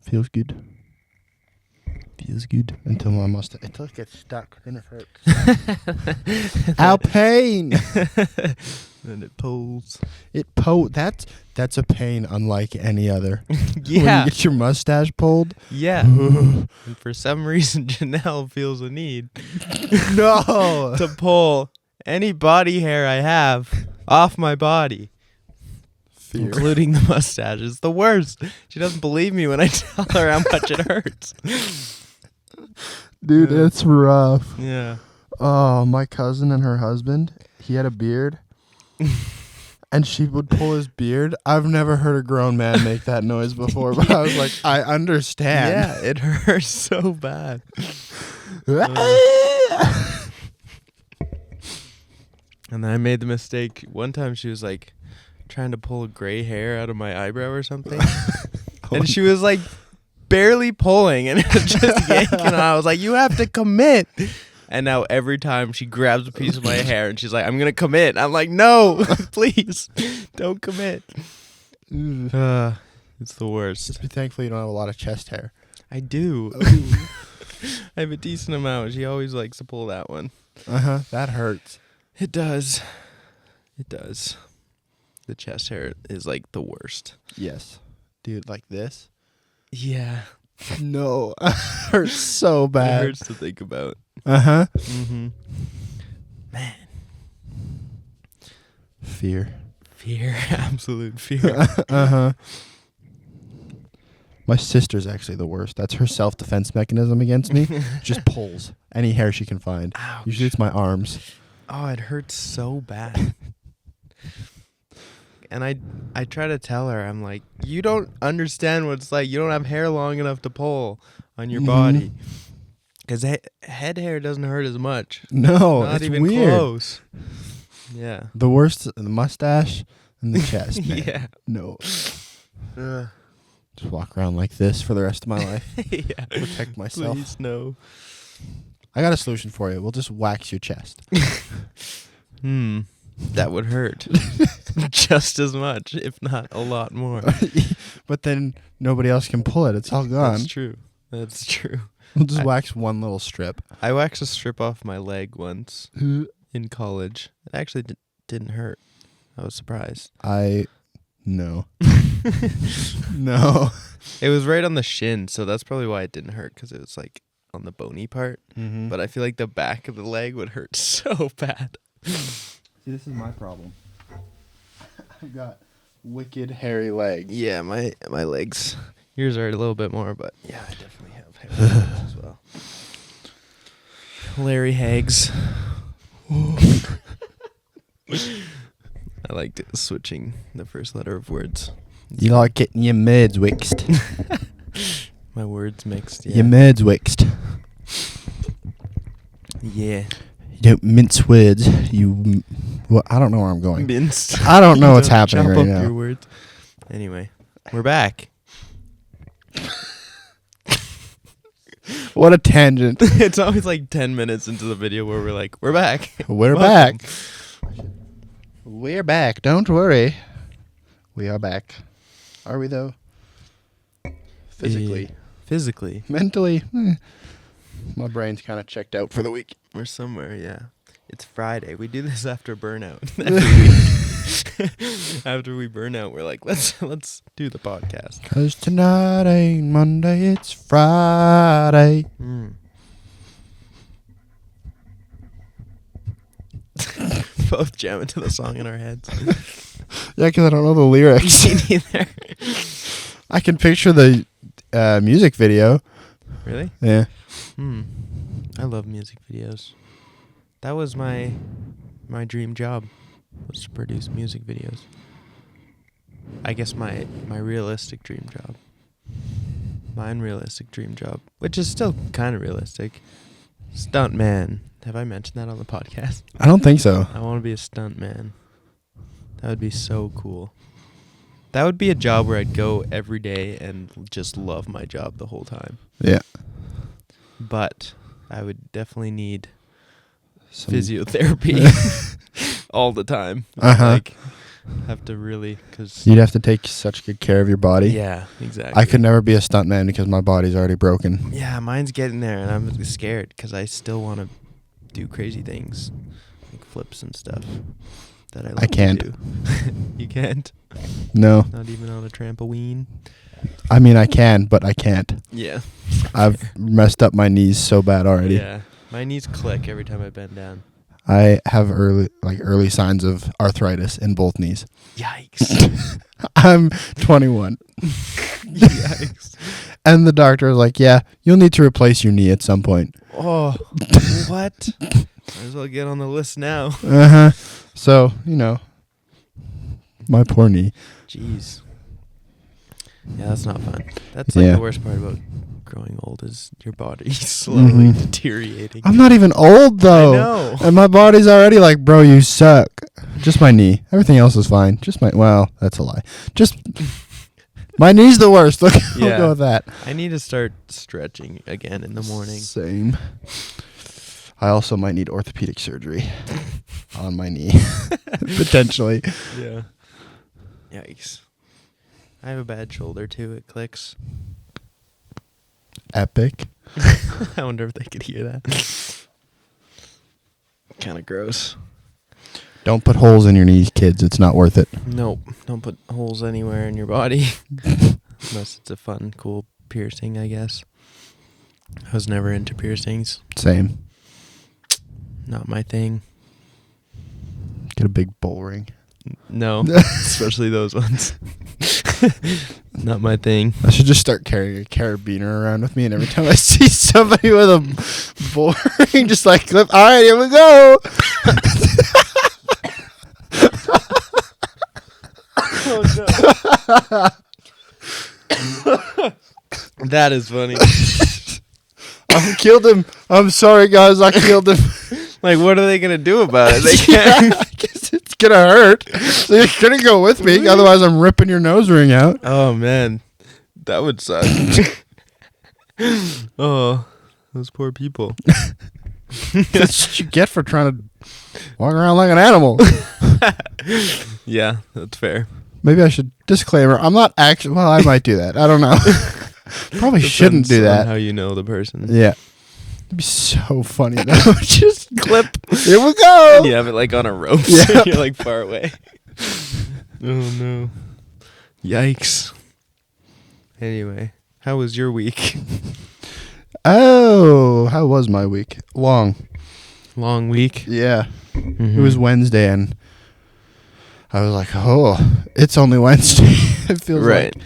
Feels good. Feels good until my mustache. Until it gets stuck, then it hurts. Ow, pain! And it pulls. That's a pain unlike any other. Yeah. When you get your mustache pulled. Yeah. And for some reason, Janelle feels a need No! to pull any body hair I have off my body. Fear. Including the mustache. It's the worst. She doesn't believe me when I tell her how much it hurts. Dude, it's rough. Yeah. Oh, my cousin and her husband, he had a beard. And she would pull his beard. I've never heard a grown man make that noise before, but I was like, I understand. Yeah, it hurts so bad. And then I made the mistake. One time she was like trying to pull a gray hair out of my eyebrow or something. And she was like barely pulling and it was just yanking. And I was like, you have to commit. And now every time she grabs a piece of my hair and she's like, I'm going to commit. I'm like, no, please don't commit. It's the worst. Just be thankful you don't have a lot of chest hair. I do. I have a decent amount. She always likes to pull that one. Uh-huh. That hurts. It does. It does. The chest hair is like the worst. Yes. Dude, like this? Yeah. No. It hurts so bad. It hurts to think about. Uh-huh. Mm-hmm. Man. Fear. Fear. Absolute fear. Uh-huh. My sister's actually the worst. That's her self-defense mechanism against me. Just pulls any hair she can find. Ouch. Usually it's my arms. Oh, it hurts so bad. And I try to tell her, I'm like, you don't understand what it's like. You don't have hair long enough to pull on your body. Because head hair doesn't hurt as much. No, Not it's even weird. close. Yeah. The worst, the mustache and the chest, man. Yeah. No. Just walk around like this for the rest of my life. Yeah. Protect myself. Please, no. I got a solution for you. We'll just wax your chest. That would hurt. Just as much, if not a lot more. But then nobody else can pull it. It's all gone. That's true. That's true. We'll just wax one little strip. I waxed a strip off my leg once in college. It actually didn't hurt. I was surprised. No. No. It was right on the shin, so that's probably why it didn't hurt, because it was like on the bony part. Mm-hmm. But I feel like the back of the leg would hurt so bad. See, this is my problem. I've got wicked hairy legs. Yeah, my legs. Yours are a little bit more, but yeah, I definitely have hairy legs as well. Larry Hags. I liked switching the first letter of words. You like getting your meds waxed. My words mixed. Yeah. Your meds waxed. Yeah. You don't mince words. Well, I don't know where I'm going. Minced. I don't know what's happening Jump right up now. your words. Anyway, we're back. What a tangent. It's always like 10 minutes into the video where we're like, we're back. We're Welcome. back. We're back. Don't worry. We are back. Are we, though? Physically. Physically. Mentally. My brain's kind of checked out for the week. We're somewhere, yeah. It's Friday. We do this after burnout every week. After we burn out, we're like, let's do the podcast. 'Cause tonight ain't Monday, it's Friday. Both jamming to the song in our heads. Yeah, because I don't know the lyrics. Me neither. I can picture the music video. Really? Yeah. I love music videos. That was my dream job, was to produce music videos. I guess my realistic dream job. My unrealistic dream job, which is still kind of realistic. Stunt man. Have I mentioned that on the podcast? I don't think so. I want to be a stunt man. That would be so cool. That would be a job where I'd go every day and just love my job the whole time. Yeah. But I would definitely need Some physiotherapy all the time. Uh-huh. Like have to really, because You'd have to take such good care of your body. yeah, exactly. I could never be a stuntman because my body's already broken. Yeah, mine's getting there, and I'm scared because I still want to do crazy things, like flips and stuff that I like can't. to do. You can't? No. Not even on a trampoline? I mean, I can, but I can't. Yeah. I've messed up my knees so bad already. Yeah. My knees click every time I bend down. I have early signs of arthritis in both knees. Yikes. I'm 21. Yikes. And the doctor was like, yeah, you'll need to replace your knee at some point. Oh, what? Might as well get on the list now. Uh-huh. So, my poor knee. Jeez. Yeah, that's not fun. That's like the worst part about growing old is your body slowly deteriorating. I'm not even old, though. I know. And my body's already like, bro, you suck. Just my knee. Everything else is fine. Well, that's a lie. Just my knee's the worst. Look, we'll go with that. I need to start stretching again in the morning. Same. I also might need orthopedic surgery on my knee. Potentially. Yeah. Yikes. I have a bad shoulder, too. It clicks. Epic. I wonder if they could hear that. Kind of gross. Don't put holes in your knees, kids. It's not worth it. Nope. Don't put holes anywhere in your body. Unless it's a fun, cool piercing, I guess. I was never into piercings. Same. Not my thing. Get a big bull ring. No. Especially those ones. Not my thing. I should just start carrying a carabiner around with me, and every time I see somebody with a bull ring, just like clip. All right, here we go. Oh no. That is funny. I killed him. I'm sorry, guys. I killed him. Like, what are they gonna do about it? They can't. I guess it's gonna hurt. So you're gonna go with me. Otherwise, I'm ripping your nose ring out. Oh man, that would suck. Oh, those poor people. That's what you get for trying to walk around like an animal. Yeah, that's fair. Maybe I should disclaimer. I'm not actually. Well, I might do that. I don't know. Probably shouldn't do Depends on that. how you know the person. Yeah. It'd be so funny though. Just Clip. here we go. You have it like on a rope. Yeah. You're like far away. Oh no. Yikes. Anyway, how was your week? Oh, how was my week? Long. Long week. Yeah. Mm-hmm. It was Wednesday, and I was like, oh, it's only Wednesday. It feels right. like.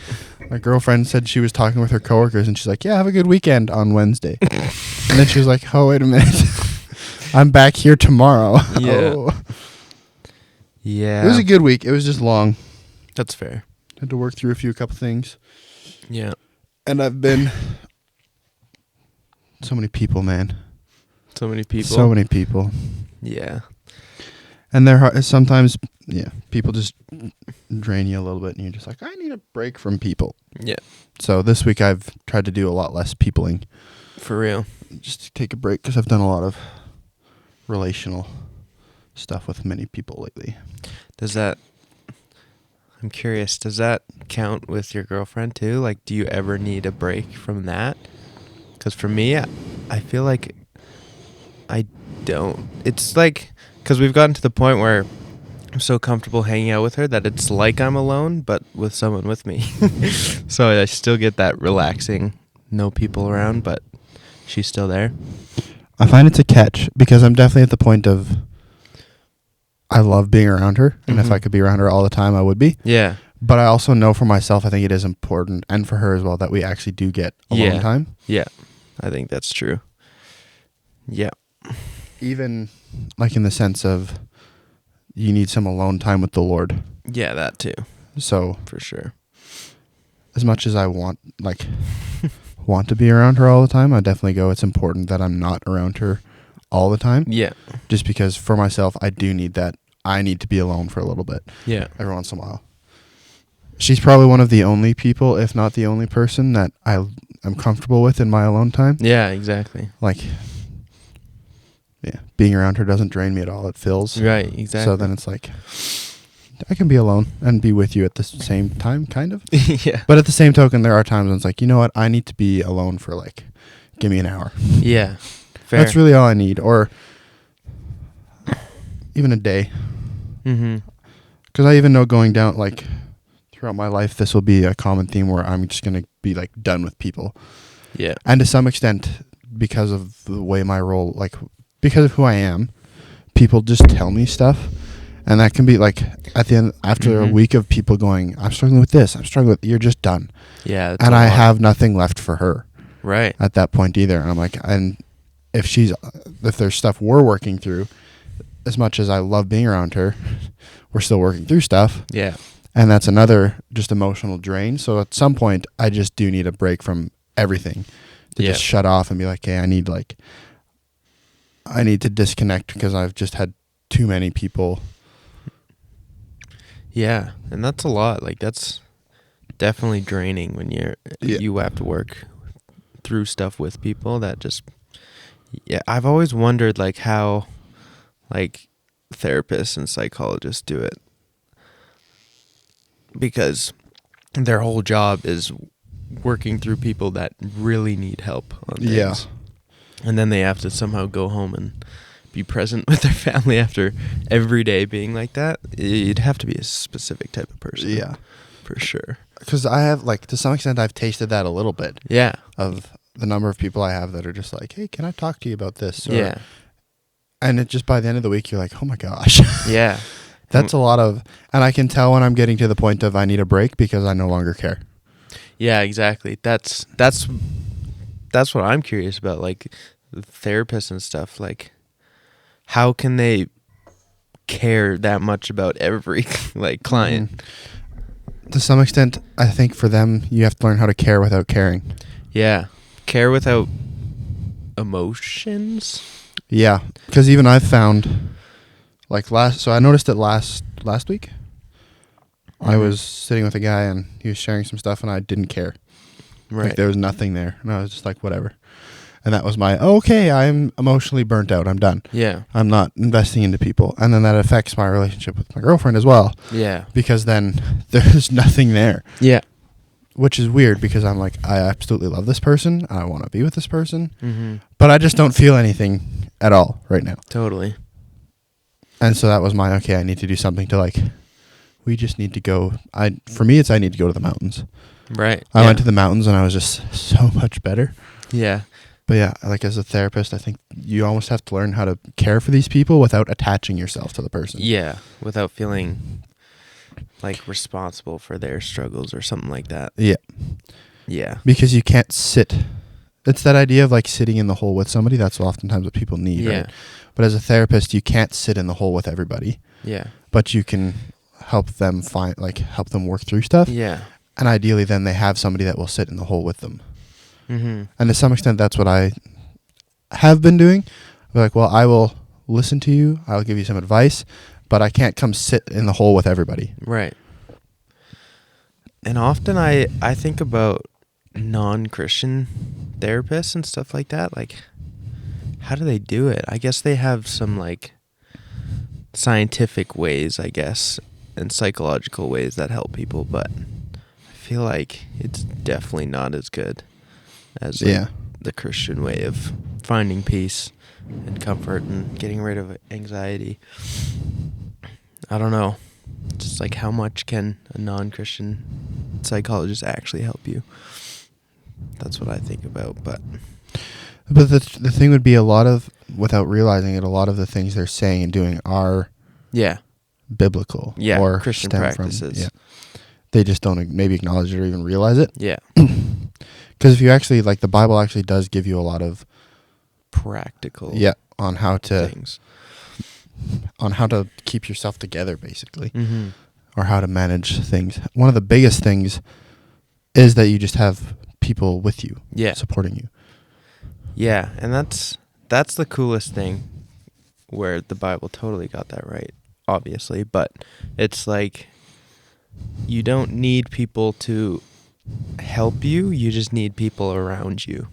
My girlfriend said she was talking with her coworkers, and she's like, yeah, have a good weekend on Wednesday. And then she was like, oh, wait a minute. I'm back here tomorrow. Yeah. Oh. Yeah. It was a good week. It was just long. That's fair. Had to work through a couple things. Yeah. And I've been... So many people, man. So many people. So many people. Yeah. And there sometimes, people just drain you a little bit, and you're just like, I need a break from people. Yeah. So this week I've tried to do a lot less peopling. For real. Just to take a break, because I've done a lot of relational stuff with many people lately. I'm curious, does that count with your girlfriend too? Like, do you ever need a break from that? Because for me, I feel like I don't. It's like, because we've gotten to the point where I'm so comfortable hanging out with her that it's like I'm alone, but with someone with me. So I still get that relaxing, no people around, but she's still there. I find it's a catch, because I'm definitely at the point of I love being around her, and if I could be around her all the time, I would be. Yeah. But I also know for myself, I think it is important, and for her as well, that we actually do get alone time. Yeah. I think that's true. Yeah. Even like in the sense of you need some alone time with the Lord. Yeah, that too. So For sure. as much as I want to be around her all the time, I definitely go, it's important that I'm not around her all the time. Yeah. Just because for myself, I do need that. I need to be alone for a little bit. Yeah. Every once in a while. She's probably one of the only people, if not the only person, that I'm comfortable with in my alone time. Yeah, exactly. Like, being around her doesn't drain me at all. It fills. Right, exactly. So then it's like, I can be alone and be with you at the same time, kind of. Yeah. But at the same token, there are times when it's like, you know what? I need to be alone for like, give me an hour. Yeah. Fair. That's really all I need, or even a day. Mm-hmm. Because I even know going down like throughout my life, this will be a common theme where I'm just gonna be like done with people. Yeah. And to some extent, because of the way my role, like because of who I am, people just tell me stuff. And that can be like at the end, after a week of people going, I'm struggling with this, I'm struggling with, you're just done. Yeah. And I have nothing left for her. Right. At that point either. And I'm like, and if there's stuff we're working through, as much as I love being around her, we're still working through stuff. Yeah. And that's another just emotional drain. So at some point, I just do need a break from everything to just shut off and be like, hey, I need to disconnect because I've just had too many people. Yeah, and that's a lot. Like that's definitely draining when you have to work through stuff with people that just. Yeah, I've always wondered like how, like, therapists and psychologists do it, because their whole job is working through people that really need help on things. Yeah. And then they have to somehow go home and be present with their family after every day being like that. You'd have to be a specific type of person. Yeah. For sure. Because I have, like, to some extent, I've tasted that a little bit. Yeah. Of the number of people I have that are just like, hey, can I talk to you about this? Or, yeah. And it just by the end of the week, you're like, oh my gosh. Yeah. That's a lot of, and I can tell when I'm getting to the point of I need a break because I no longer care. Yeah, exactly. That's what I'm curious about, like therapists and stuff. Like, how can they care that much about every like client? Mm-hmm. To some extent, I think for them, you have to learn how to care without caring. Yeah, care without emotions. Yeah, because even I've found, like so I noticed it last week. I was sitting with a guy and he was sharing some stuff and I didn't care. Right. Like there was nothing there. And I was just like, whatever. And that was okay, I'm emotionally burnt out. I'm done. Yeah. I'm not investing into people. And then that affects my relationship with my girlfriend as well. Yeah. Because then there's nothing there. Yeah. Which is weird because I'm like, I absolutely love this person. I want to be with this person. Mm-hmm. But I just don't feel anything at all right now. Totally. And so that was I need to do something to like, we just need to go. For me, I need to go to the mountains. Right. I went to the mountains and I was just so much better. Yeah. But yeah, like as a therapist, I think you almost have to learn how to care for these people without attaching yourself to the person. Yeah. Without feeling like responsible for their struggles or something like that. Yeah. Yeah. Because you can't sit. It's that idea of like sitting in the hole with somebody. That's oftentimes what people need. Yeah. Right? But as a therapist, you can't sit in the hole with everybody. Yeah. But you can help them help them work through stuff. Yeah. And ideally then they have somebody that will sit in the hole with them. Mm-hmm. And to some extent that's what I have been doing. I'm like, well, I will listen to you. I'll give you some advice, but I can't come sit in the hole with everybody. Right. And often I think about non-Christian therapists and stuff like that. Like, how do they do it? I guess they have some like scientific ways, I guess, and psychological ways that help people, but I feel like it's definitely not as good as the Christian way of finding peace and comfort and getting rid of anxiety. I don't know. Just like how much can a non-Christian psychologist actually help you? That's what I think about, but the thing would be without realizing it, a lot of the things they're saying and doing are biblical or Christian practices. They just don't maybe acknowledge it or even realize it. Yeah. Because if you actually, like, the Bible actually does give you a lot of practical on how to things. On how to keep yourself together, basically. Mm-hmm. Or how to manage things. One of the biggest things is that you just have people with you, supporting you. Yeah, and that's the coolest thing, where the Bible totally got that right, obviously, but it's like you don't need people to help you, you just need people around you.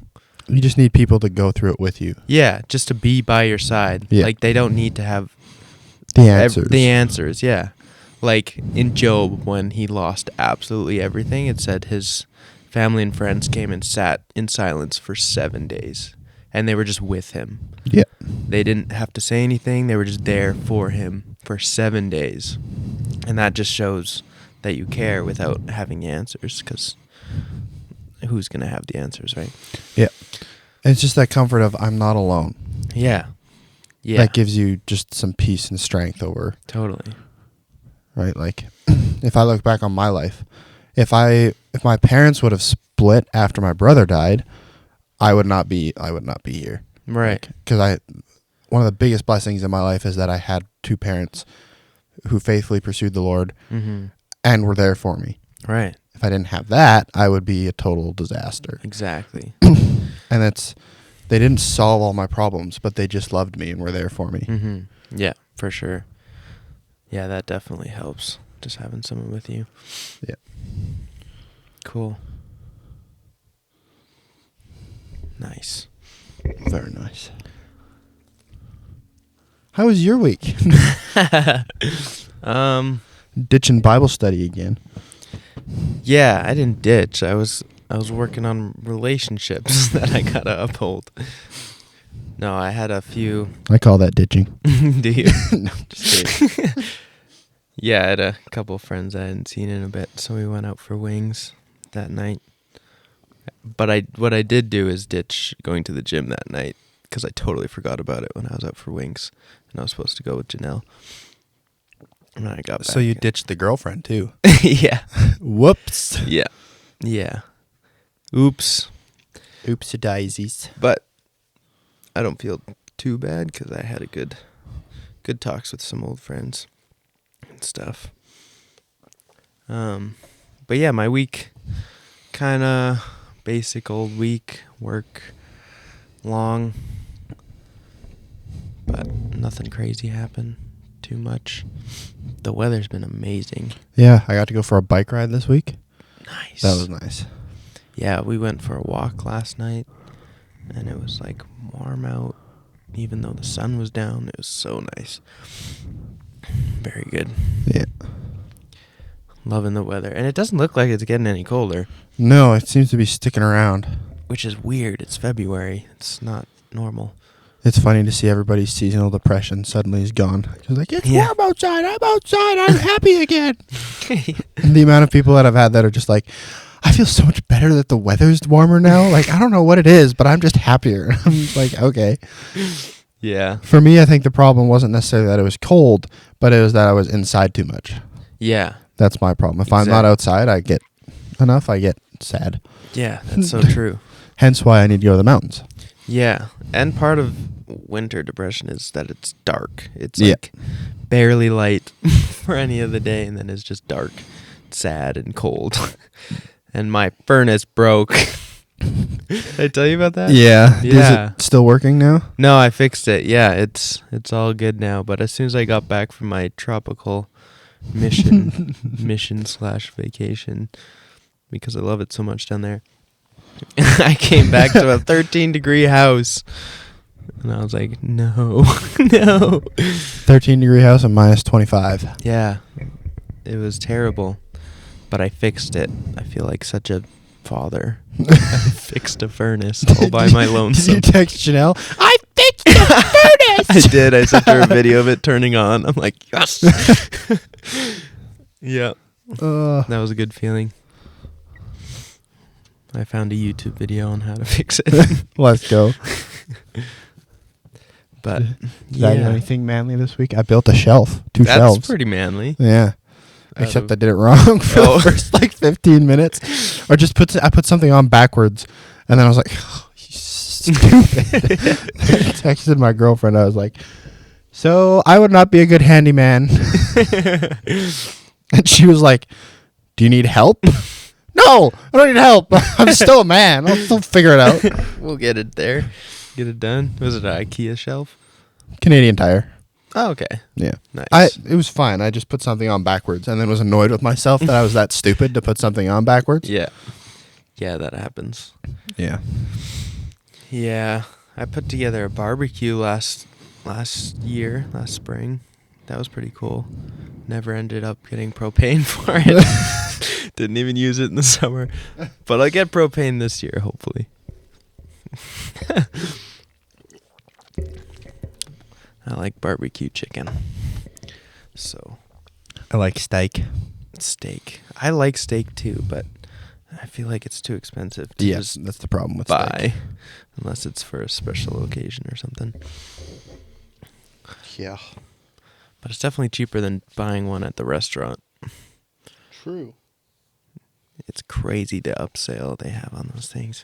You just need people to go through it with you. Yeah, just to be by your side. Yeah. Like, they don't need to have the answers. the answers, yeah. Like in Job, when he lost absolutely everything, it said his family and friends came and sat in silence for 7 days. And they were just with him. Yeah. They didn't have to say anything. They were just there for him for 7 days. And that just shows that you care without having the answers, because who's going to have the answers, right? Yeah. It's just that comfort of I'm not alone. Yeah. Yeah. That gives you just some peace and strength over. Totally. Right? Like, if I look back on my life, if my parents would have split after my brother died, I would not be here. Right. Because one of the biggest blessings in my life is that I had two parents who faithfully pursued the Lord and were there for me. Right. If I didn't have that, I would be a total disaster. Exactly. And they didn't solve all my problems, but they just loved me and were there for me. Mm-hmm. Yeah, for sure. Yeah, that definitely helps, just having someone with you. Yeah. Cool. Nice. Very nice. How was your week? Ditching Bible study again. Yeah, I didn't ditch. I was working on relationships that I gotta uphold. No, I had a few. I call that ditching. Do you? No, just kidding. Yeah, I had a couple friends I hadn't seen in a bit, so we went out for wings that night. But what I did do is ditch going to the gym that night, because I totally forgot about it when I was out for wings, and I was supposed to go with Janelle. And I got back. So you ditched the girlfriend too? Yeah. Whoops. Yeah. Yeah. Oops. Oopsie daisies. But I don't feel too bad, because I had a good talks with some old friends and stuff. But yeah, my week, kind of basic old week, work long, but nothing crazy happened too much. The weather's been amazing. Yeah, I got to go for a bike ride this week. Nice. That was nice. Yeah, we went for a walk last night, and it was like warm out, even though the sun was down. It was so nice. Very good. Yeah. Loving the weather. And it doesn't look like it's getting any colder. No, it seems to be sticking around. Which is weird. It's February. It's not normal. It's funny to see everybody's seasonal depression suddenly is gone. It's like, it's warm outside. I'm outside. I'm happy again. And the amount of people that I've had that are just like, I feel so much better that the weather's warmer now. Like, I don't know what it is, but I'm just happier. I'm like, okay. Yeah. For me, I think the problem wasn't necessarily that it was cold, but it was that I was inside too much. Yeah. That's my problem. If I'm not outside, I get sad. Yeah, that's so true. Hence why I need to go to the mountains. Yeah. And part of winter depression is that it's dark. It's like barely light for any of the day, and then it's just dark, sad, and cold. And my furnace broke. Did I tell you about that? Yeah. Yeah. Is it still working now? No, I fixed it. Yeah, it's all good now. But as soon as I got back from my tropical mission/vacation, because I love it so much down there, I came back to a 13-degree house, and I was like, no. 13-degree house and minus 25. Yeah, it was terrible, but I fixed it. I feel like such a father. I fixed a furnace all by my lonesome. Did you text Janelle? I fixed the furnace! I did. I sent her a video of it turning on. I'm like, yes! Yeah. That was a good feeling. I found a YouTube video on how to fix it. Let's go. But Did I do anything manly this week? I built a shelf. Two That's shelves. That's pretty manly. Yeah. Except I did it wrong for the first 15 minutes. Or I put something on backwards, and then I was like, oh, you stupid. I texted my girlfriend. I was like, so I would not be a good handyman. And she was like, do you need help? No, I don't need help. I'm still a man. I'll still figure it out. We'll get it there. Get it done. Was it an IKEA shelf? Canadian Tire. Oh, okay. Yeah. Nice. It was fine. I just put something on backwards and then was annoyed with myself that I was that stupid to put something on backwards. Yeah. Yeah, that happens. Yeah. Yeah. I put together a barbecue last spring That was pretty cool. Never ended up getting propane for it. Didn't even use it in the summer. But I'll get propane this year, hopefully. I like barbecue chicken. So. I like steak. Steak. I like steak too, but I feel like it's too expensive to Yes, that's the problem with buy. steak. Unless it's for a special occasion or something. Yeah. But it's definitely cheaper than buying one at the restaurant. True. It's crazy the upsell they have on those things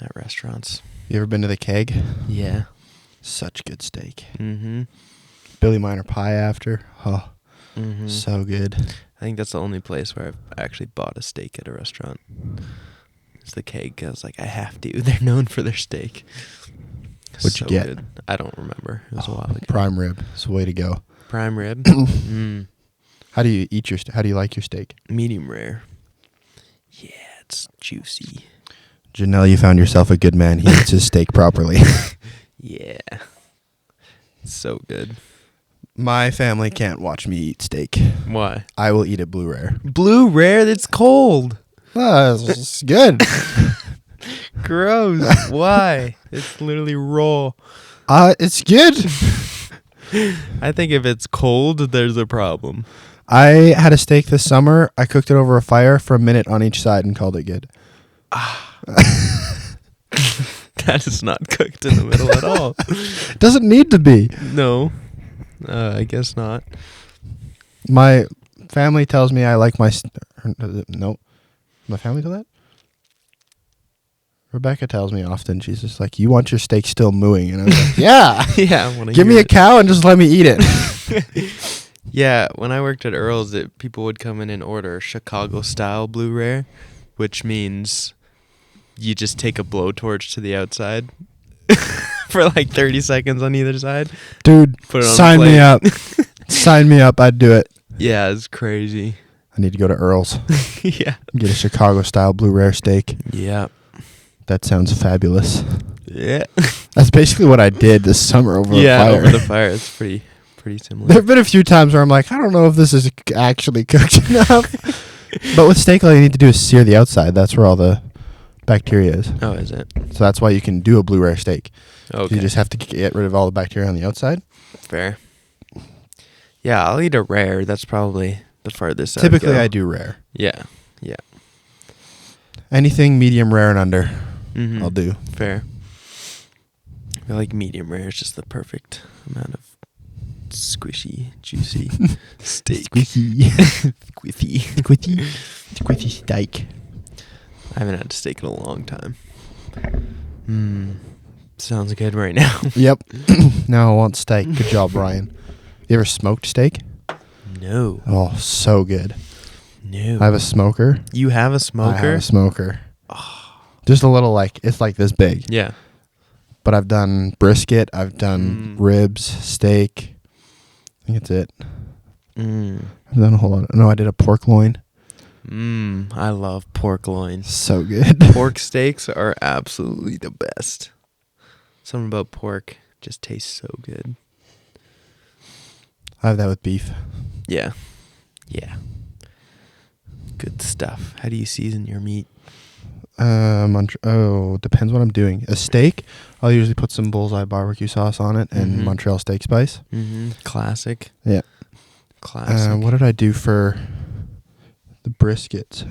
at restaurants. You ever been to the Keg? Yeah. Such good steak. Mm-hmm. Billy Miner pie after. Oh, Mm-hmm. so good. I think that's the only place where I've actually bought a steak at a restaurant. It's the Keg. I was like, I have to. They're known for their steak. What'd you get? Good. I don't remember. It was a while ago. Prime rib. It's the way to go. Prime rib? Mm. How do you eat your? How do you like your steak? Medium rare. Yeah, it's juicy. Janelle, you found yourself a good man. He eats his steak properly. Yeah. It's so good. My family can't watch me eat steak. Why? I will eat it blue rare. Blue rare? That's cold. It's good. Gross. Why? It's literally raw. It's good. I think if it's cold, there's a problem. I had a steak this summer. I cooked it over a fire for a minute on each side and called it good. That is not cooked in the middle at all. Doesn't need to be. No. I guess not. My family tells me I like my... No. My family do that? Rebecca tells me often, she's just like, you want your steak still mooing? And I was like, yeah. Yeah. I wanna Give me hear a cow and just let me eat it. Yeah, when I worked at Earl's, people would come in and order Chicago-style blue rare, which means you just take a blowtorch to the outside for like 30 seconds on either side. Dude, Put it on sign the me plate. up. Sign me up. I'd do it. Yeah, it's crazy. I need to go to Earl's. Yeah. Get a Chicago-style blue rare steak. Yeah. That sounds fabulous. Yeah. That's basically what I did this summer over a Yeah, fire. over the fire. It's pretty similar. There have been a few times where I'm like, I don't know if this is actually cooked enough. But with steak, all you need to do is sear the outside. That's where all the bacteria is. Oh, is it? So that's why you can do a blue rare steak. Okay. You just have to get rid of all the bacteria on the outside. Fair. Yeah, I'll eat a rare. That's probably the farthest I'd Typically, go. I do rare. Yeah. Yeah. Anything medium rare and under, Mm-hmm. I'll do. Fair. I feel like medium rare is just the perfect amount of squishy, juicy steak. Squishy. Squishy. Squishy. Squishy steak. I haven't had steak in a long time. Sounds good right now. Yep. Now I want steak. Good job, Ryan. You ever smoked steak? No. Oh, so good. No. I have a smoker. You have a smoker? I have a smoker. Just a little it's like this big. Yeah. But I've done brisket. I've done ribs, steak. I think that's it. I've done a whole lot. No, I did a pork loin. I love pork loins. So good. Pork steaks are absolutely the best. Something about pork just tastes so good. I have that with beef. Yeah. Yeah. Good stuff. How do you season your meat? Depends what I'm doing. A steak, I'll usually put some bullseye barbecue sauce on it and Montreal steak spice. Classic. Yeah. Classic. What did I do for the briskets?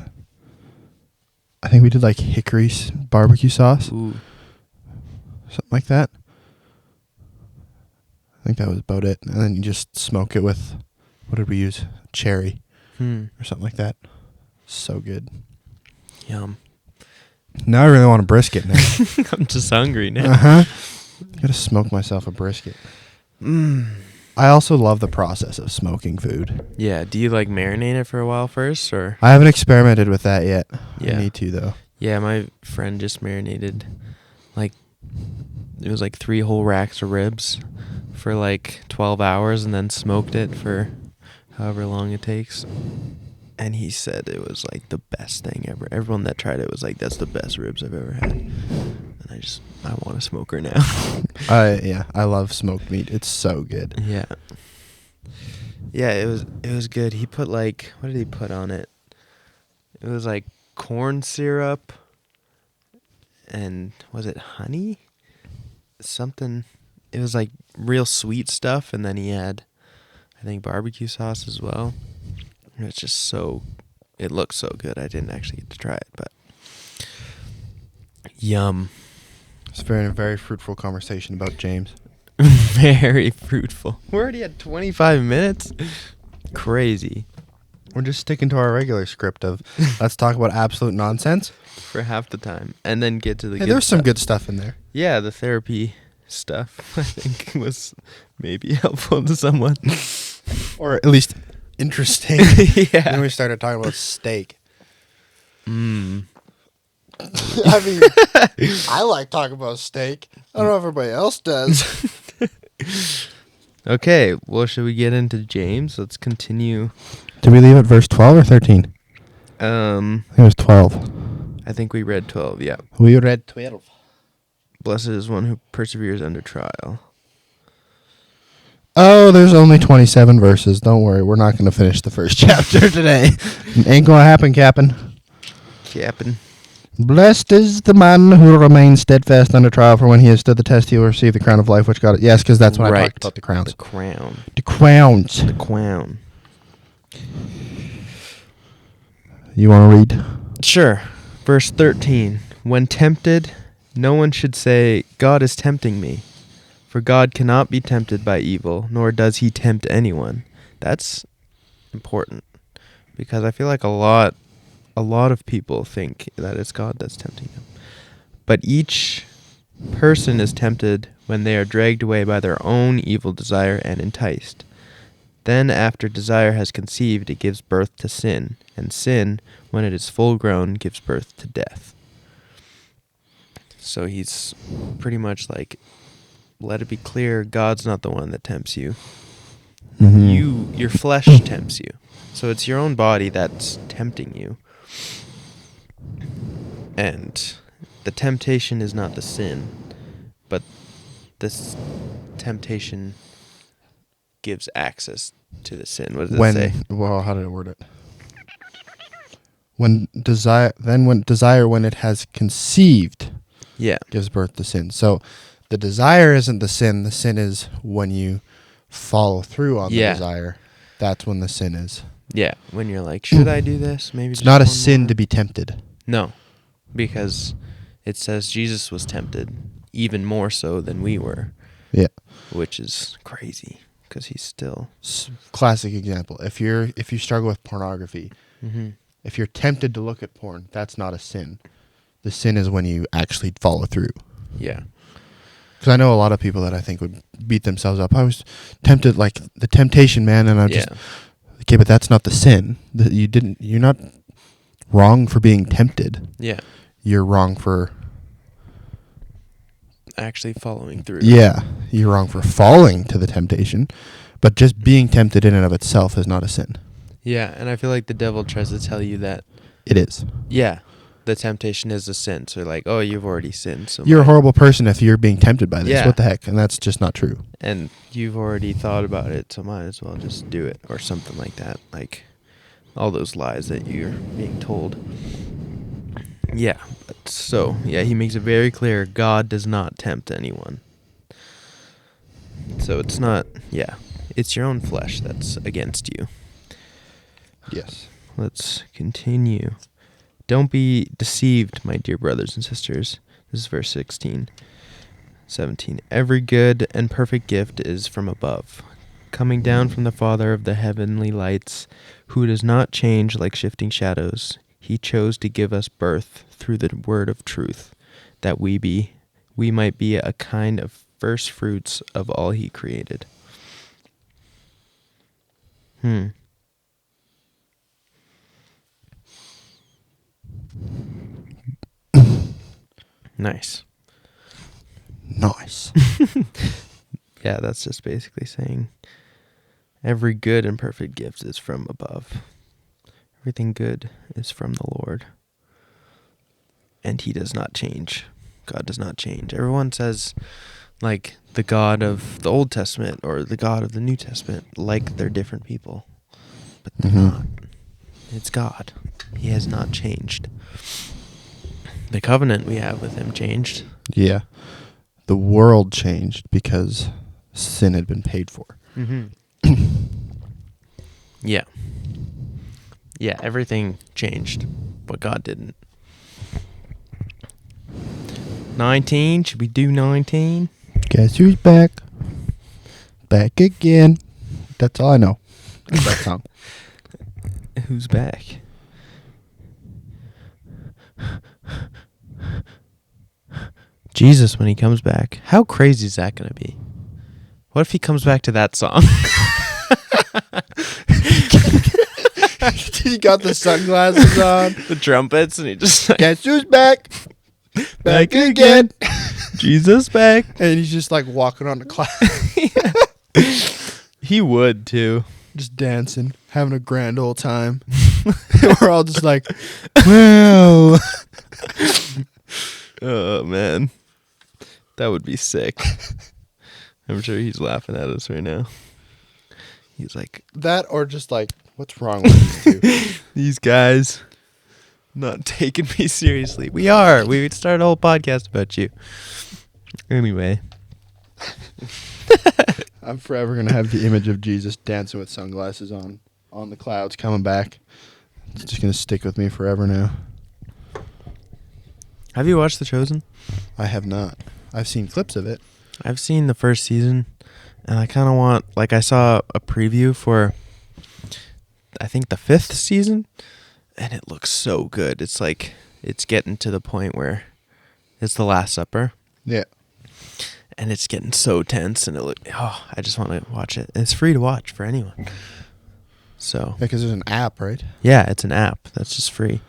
I think we did like hickory barbecue sauce. Ooh. Something like that. I think that was about it. And then you just smoke it with, what did we use? Cherry or something like that. So good. Yum. Now I really want a brisket now. I'm just hungry now. Uh-huh. Gotta smoke myself a brisket. I also love the process of smoking food. Yeah. Do you like marinate it for a while first, or? I haven't experimented with that yet. Yeah. I need to, though. Yeah, my friend just marinated, it was like 3 whole racks of ribs for like 12 hours and then smoked it for however long it takes. And he said it was like the best thing ever. Everyone that tried it was like, that's the best ribs I've ever had. And I want a smoker now. I love smoked meat. It's so good. Yeah. Yeah, it was good. He put like, what did he put on it? It was like corn syrup and was it honey? Something. It was like real sweet stuff, and then he had, I think, barbecue sauce as well. And it's just so, it looks so good. I didn't actually get to try it, but yum. It's a very fruitful conversation about James. Very fruitful. We're already at 25 minutes. Crazy. We're just sticking to our regular script of let's talk about absolute nonsense For half the time, and then get to the Hey, good there's stuff. some good stuff in there. Yeah, the therapy stuff, I think, was maybe helpful to someone. Or at least interesting. Yeah. Then we started talking about steak. Mm. I mean, I like talking about steak. I don't know if everybody else does. Okay, well, should we get into James? Let's continue. Did we leave at verse 12 or 13? I think it was 12. I think we read 12, yeah. We read 12. Blessed is one who perseveres under trial. Oh, there's only 27 verses. Don't worry. We're not going to finish the first chapter today. Ain't going to happen, Captain. Captain. Blessed is the man who remains steadfast under trial, for when he has stood the test, he will receive the crown of life which God... Yes, because that's when I talked about the crowns. The crown. The crowns. The crown. You want to read? Sure. Verse 13. When tempted, no one should say, God is tempting me. For God cannot be tempted by evil, nor does he tempt anyone. That's important. Because I feel like a lot of people think that it's God that's tempting them. But each person is tempted when they are dragged away by their own evil desire and enticed. Then after desire has conceived, it gives birth to sin, and sin, when it is full grown, gives birth to death. So he's pretty much like, let it be clear, God's not the one that tempts you. Mm-hmm. Your flesh tempts you. So it's your own body that's tempting you. And the temptation is not the sin, but this temptation gives access to the sin. What does it say? Well, how did it word it? When desire, when it has conceived, gives birth to sin. So the desire isn't the sin. The sin is when you follow through on the desire. That's when the sin is. Yeah, when you're like, should I do this? Maybe it's not a sin to be tempted. No, because it says Jesus was tempted even more so than we were. Yeah, which is crazy because he's still classic example. If you struggle with pornography, mm-hmm. if you're tempted to look at porn, that's not a sin. The sin is when you actually follow through. Yeah. Because I know a lot of people that I think would beat themselves up. I was tempted, like the temptation, man, and I just okay, but that's not the sin. You're not wrong for being tempted. Yeah. You're wrong for actually following through. Yeah, you're wrong for falling to the temptation, but just being tempted in and of itself is not a sin. Yeah, and I feel like the devil tries to tell you that it is. Yeah. The temptation is a sin. So like, oh, you've already sinned. So you're a horrible person if you're being tempted by this. Yeah. What the heck? And that's just not true. And you've already thought about it, so might as well just do it or something like that. Like all those lies that you're being told. Yeah. So, yeah, he makes it very clear God does not tempt anyone. So it's not, it's your own flesh that's against you. Yes. Let's continue. Don't be deceived, my dear brothers and sisters. This is verse 17. Every good and perfect gift is from above, coming down from the Father of the heavenly lights, who does not change like shifting shadows. He chose to give us birth through the word of truth, that we might be a kind of first fruits of all he created. Nice. Yeah, that's just basically saying every good and perfect gift is from above. Everything good is from the Lord. And he does not change. God does not change. Everyone says, like the God of the Old Testament or the God of the New Testament, like they're different people. But they're not. It's God. He has not changed. The covenant we have with him changed. Yeah. The world changed because sin had been paid for. Yeah. Yeah, everything changed, but God didn't. 19, should we do 19? Guess who's back? Back again. That's all I know. That's that song. Who's back? Jesus, when he comes back. How crazy is that going to be? What if he comes back to that song? He got the sunglasses on. The trumpets, and he just like, Guess who's back? Back again. Jesus back. And he's just like walking on the cloud. He would too. Just dancing, having a grand old time. We're all just like, wow. Oh, man. That would be sick. I'm sure he's laughing at us right now. He's like... That or just like, what's wrong with these two? These guys not taking me seriously. We are. We would start a whole podcast about you. Anyway. I'm forever going to have the image of Jesus dancing with sunglasses on the clouds coming back. It's just going to stick with me forever now. Have you watched The Chosen? I have not. I've seen clips of it. I've seen the first season, and I kind of want... Like, I saw a preview for, I think, the 5th season, and it looks so good. It's like, it's getting to the point where it's the Last Supper. Yeah. And it's getting so tense, and I just want to watch it. And it's free to watch for anyone. So... Yeah, because there's an app, right? Yeah, it's an app. That's just free.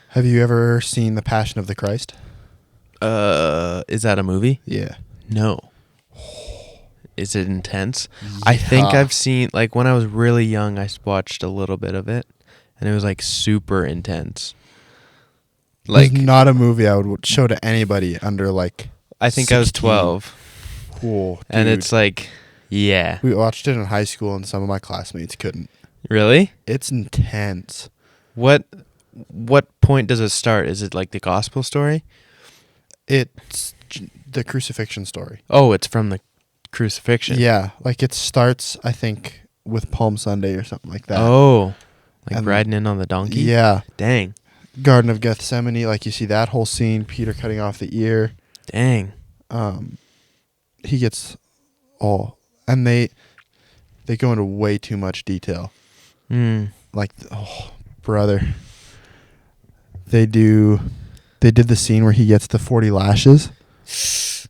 Have you ever seen The Passion of the Christ? Is that a movie? Yeah. No. Is it intense? Yeah. I think I've seen, like, when I was really young, I watched a little bit of it, and it was, like, super intense. Like, it's not a movie I would show to anybody under, like, I think 16. I was 12. Cool, dude. And it's like, yeah. We watched it in high school, and some of my classmates couldn't. Really? It's intense. What point does it start? Is it, like, the gospel story? It's the crucifixion story. Oh, it's from the crucifixion. Yeah, like it starts, I think, with Palm Sunday or something like that. Oh, like and riding in on the donkey? Yeah. Dang. Garden of Gethsemane, like you see that whole scene, Peter cutting off the ear. Dang. He gets and they go into way too much detail. Like, brother. They did the scene where he gets the 40 lashes.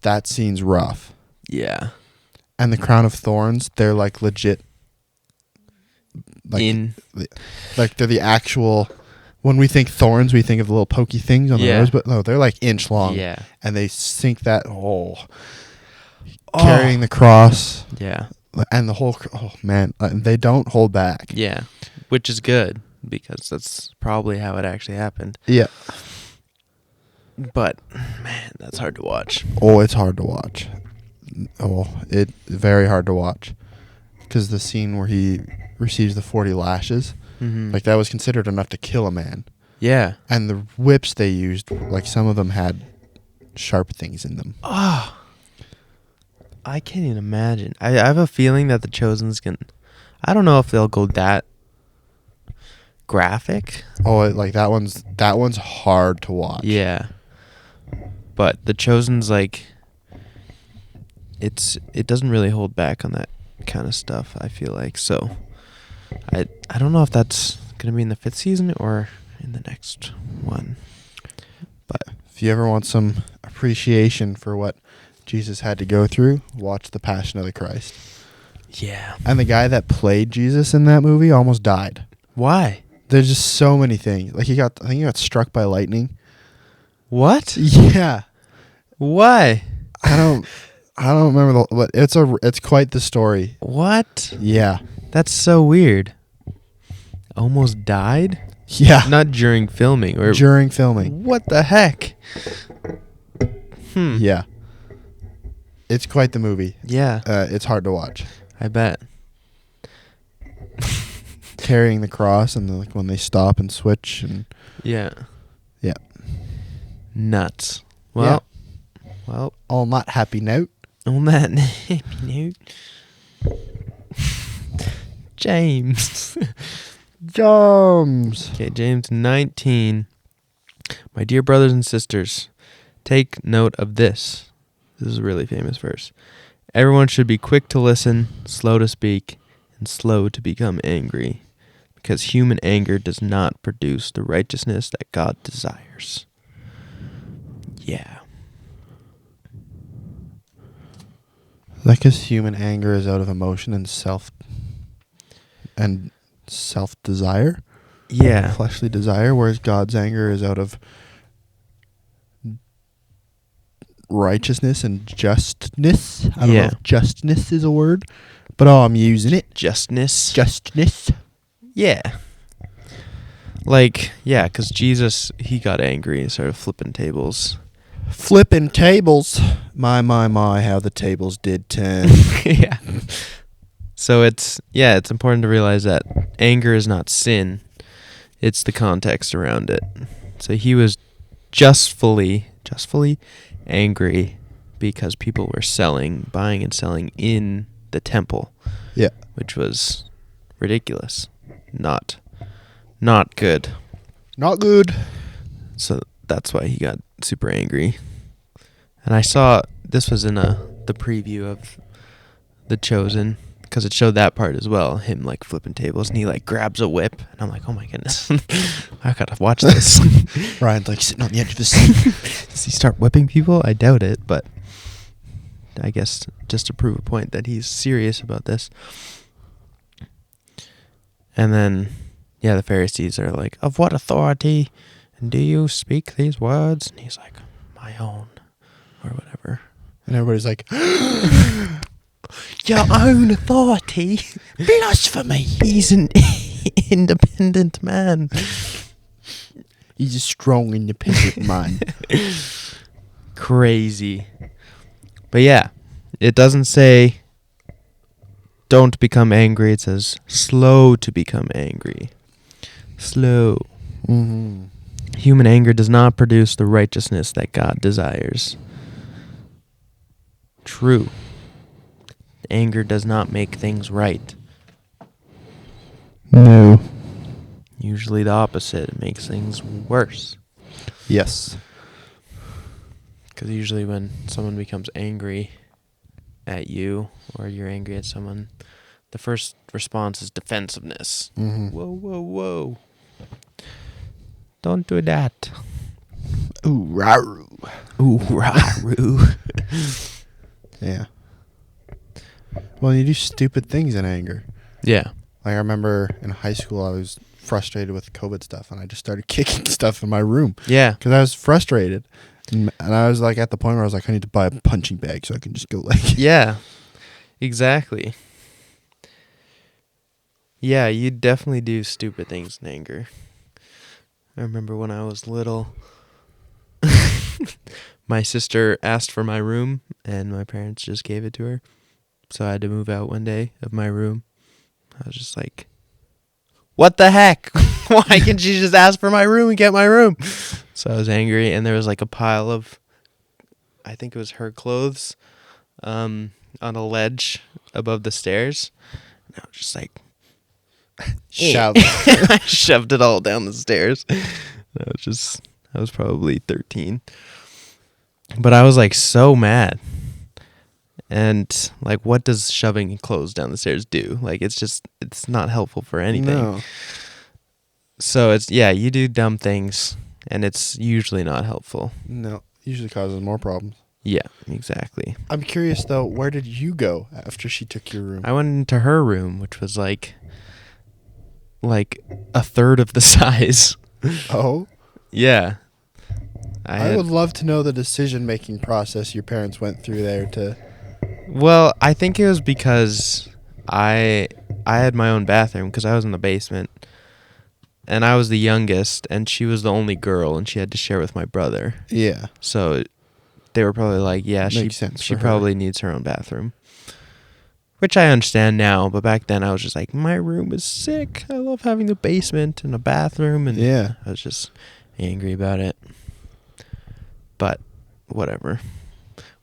That scene's rough. Yeah. And the crown of thorns, they're like legit. Like they're the actual... When we think thorns, we think of the little pokey things on the nose, but no, they're like inch long. Yeah. And they sink that... Carrying the cross. Yeah. And the whole... Oh, man. They don't hold back. Yeah. Which is good, because that's probably how it actually happened. Yeah. But, man, that's hard to watch. Oh, it's hard to watch. It's very hard to watch. Because the scene where he receives the 40 lashes, like that was considered enough to kill a man. Yeah. And the whips they used, like some of them had sharp things in them. Oh, I can't even imagine. I have a feeling that The Chosen's I don't know if they'll go that graphic. Oh, like that one's hard to watch. Yeah. But The Chosen's like, it doesn't really hold back on that kind of stuff, I feel like. So I don't know if that's going to be in the 5th season or in the next one. But if you ever want some appreciation for what Jesus had to go through, watch The Passion of the Christ. Yeah. And the guy that played Jesus in that movie almost died. Why? There's just so many things. Like I think he got struck by lightning. What? Yeah. Why? I don't remember but it's quite the story. What? Yeah. That's so weird. Almost died? Yeah. Not during filming or during filming. What the heck? Yeah. It's quite the movie. Yeah. It's hard to watch. I bet. Carrying the cross and like when they stop and switch and Yeah. yeah. Nuts. Well, On that happy note. on that happy note, James. James. Okay, James 19. My dear brothers and sisters, take note of this. This is a really famous verse. Everyone should be quick to listen, slow to speak, and slow to become angry, because human anger does not produce the righteousness that God desires. Yeah. Like, because human anger is out of emotion and self desire. Yeah. Fleshly desire, whereas God's anger is out of righteousness and justness. I don't know if justness is a word, but I'm using it. Justness. Justness. Yeah. Like, yeah, because Jesus, he got angry and started flipping tables. Flipping tables. My, how the tables did turn. Yeah. So it's important to realize that anger is not sin. It's the context around it. So he was justfully angry because people were buying and selling in the temple. Yeah. Which was ridiculous. Not good. Not good. So that's why he got super angry. And I saw, this was in the preview of The Chosen, because it showed that part as well, him like flipping tables, and he like grabs a whip, and I'm like, oh my goodness, I gotta watch this. Ryan's like sitting on the edge of the seat. Does he start whipping people? I doubt it, but I guess just to prove a point that he's serious about this. And then, yeah, the Pharisees are like, of what authority and do you speak these words? And he's like, my own, or whatever. And everybody's like, your own authority? blasphemy. He's an independent man. He's a strong, independent man. Crazy. But yeah, it doesn't say don't become angry. It says slow to become angry. Slow. Mm-hmm. Human anger does not produce the righteousness that God desires. True. Anger does not make things right. No. Usually the opposite. It makes things worse. Yes. Because usually when someone becomes angry at you or you're angry at someone, the first response is defensiveness. Mm-hmm. Whoa. Don't do that. Ooh, rah-roo. Ooh, rah-roo. Yeah. Well, you do stupid things in anger. Yeah. Like, I remember in high school, I was frustrated with COVID stuff, and I just started kicking stuff in my room. Yeah. Because I was frustrated. And I was, like, at the point where I was like, I need to buy a punching bag so I can just go, like... Yeah. Exactly. Yeah, you definitely do stupid things in anger. I remember when I was little, my sister asked for my room, and my parents just gave it to her. So I had to move out one day of my room. I was just like, what the heck? Why can't she just ask for my room and get my room? So I was angry, and there was like a pile of, I think it was her clothes, on a ledge above the stairs. And I was just like, Shove. I shoved it all down the stairs. I was probably 13. But I was like so mad. And like, what does shoving clothes down the stairs do? Like, it's not helpful for anything. No. So you do dumb things, and it's usually not helpful. No. Usually causes more problems. Yeah, exactly. I'm curious, though, where did you go after she took your room? I went into her room, which was like a third of the size. Oh? Yeah. I would love to know the decision-making process your parents went through there to... Well, I think it was because I had my own bathroom because I was in the basement. And I was the youngest, and she was the only girl, and she had to share with my brother. Yeah. So they were probably like, yeah, Makes sense she for her. probably needs her own bathroom. Which I understand now, but back then I was just like, my room is sick. I love having a basement and a bathroom, and Yeah. I was just angry about it. But whatever.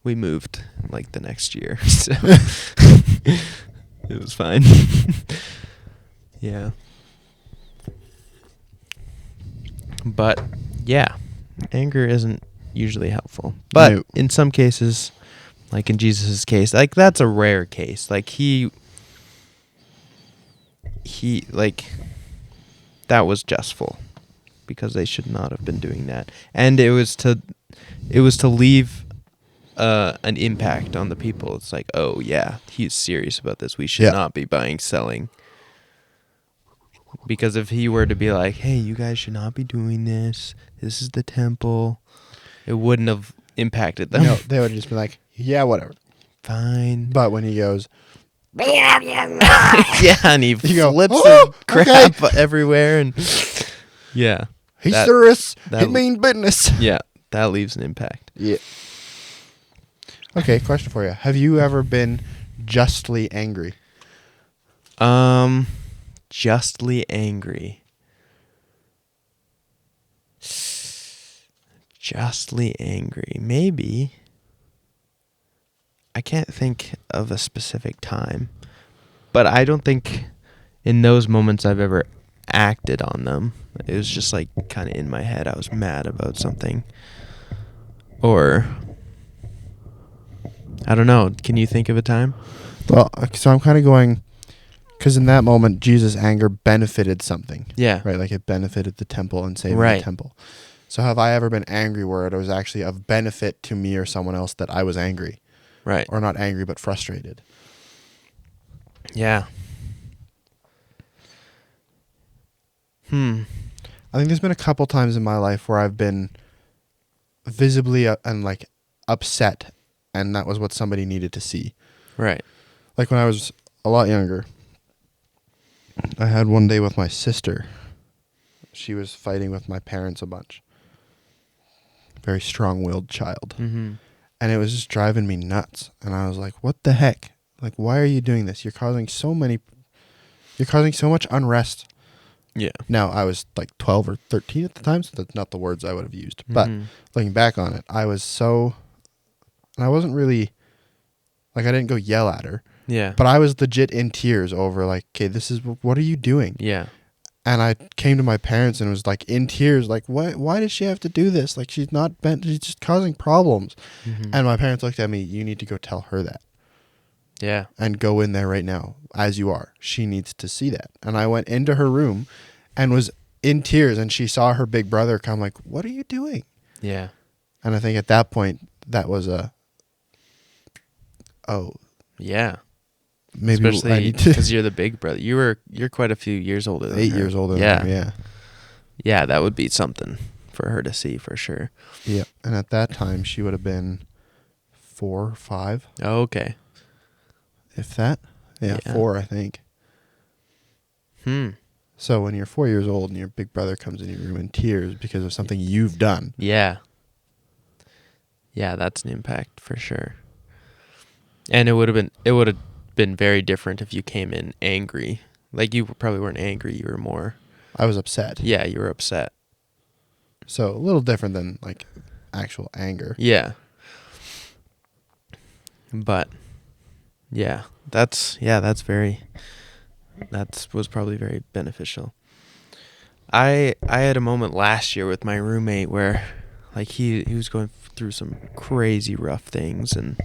We moved like the next year, so it was fine. Yeah. But yeah, anger isn't usually helpful. But No. in some cases, like in Jesus' case, like that's a rare case. Like he like that was justful because they should not have been doing that. And it was to leave an impact on the people. It's like, oh yeah, he's serious about this. We should not be buying, selling. Because if he were to be like, hey, you guys should not be doing this. This is the temple. It wouldn't have impacted them. No, they would just be like, yeah, whatever. Fine. But when he goes, yeah, and he You go, flips "Oh, the crap everywhere, and yeah, he's That- serious. that- He mean business. yeah, that leaves an impact. Yeah. Okay, question for you. Have you ever been justly angry? Justly angry. Justly angry. Maybe. I can't think of a specific time. But I don't think in those moments I've ever acted on them. It was just like kind of in my head. I was mad about something. Or I don't know. Can you think of a time? Well, so I'm kind of going, because in that moment, Jesus' anger benefited something. Yeah. Right? Like it benefited the temple and saving Right. the temple. So have I ever been angry where it was actually of benefit to me or someone else that I was angry? Right. Or not angry, but frustrated? Yeah. I think there's been a couple times in my life where I've been visibly and like upset, and that was what somebody needed to see. Right. Like when I was a lot younger, I had one day with my sister. She was fighting with my parents a bunch. Very strong-willed child. Mm-hmm. And it was just driving me nuts. And I was like, what the heck? Like, why are you doing this? You're causing so much unrest. Yeah. Now, I was like 12 or 13 at the time, so that's not the words I would have used. But Mhm. looking back on it, I wasn't really, like, I didn't go yell at her. Yeah. But I was legit in tears over, like, okay, what are you doing? Yeah. And I came to my parents and was like in tears, like, why does she have to do this? Like, she's just causing problems. Mhm. And my parents looked at me, you need to go tell her that. Yeah. And go in there right now, as you are. She needs to see that. And I went into her room and was in tears, and she saw her big brother come, like, what are you doing? Yeah. And I think at that point, that was Yeah. maybe I Especially need to. because you're the big brother. You're quite a few years older than 8 her. years older Yeah. than her, yeah. Yeah, that would be something for her to see for sure. Yeah. And at that time, she would have been 4 or 5, Oh, okay. if that. Yeah, Yeah. 4, I think. Hmm. So when you're 4 years old and your big brother comes in your room in tears because of something you've done. Yeah. Yeah, that's an impact for sure. And it would have been very different if you came in angry. Like you probably weren't angry, you were more I was upset. yeah, you were upset. So a little different than like actual anger. Yeah. But yeah, that was probably very beneficial. I had a moment last year with my roommate where like he was going through some crazy rough things, and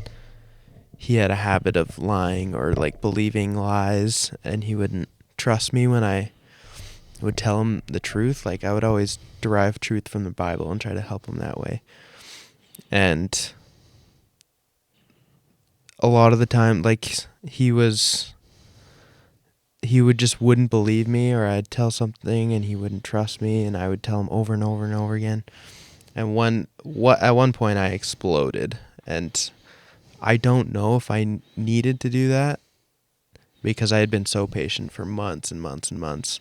he had a habit of lying or like believing lies, and he wouldn't trust me when I would tell him the truth. Like I would always derive truth from the Bible and try to help him that way. And a lot of the time, like he would just wouldn't believe me, or I'd tell something and he wouldn't trust me, and I would tell him over and over and over again. And at one point I exploded, and I don't know if I needed to do that because I had been so patient for months and months and months.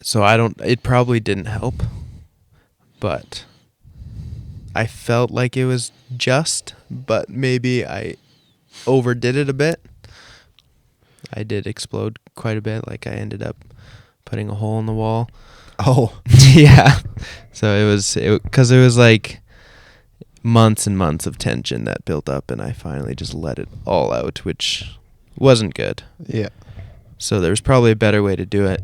So it probably didn't help, but I felt like it was just, but maybe I overdid it a bit. I did explode quite a bit. Like I ended up putting a hole in the wall. Oh. Yeah. So it was like months and months of tension that built up, and I finally just let it all out, which wasn't good. Yeah. So there was probably a better way to do it.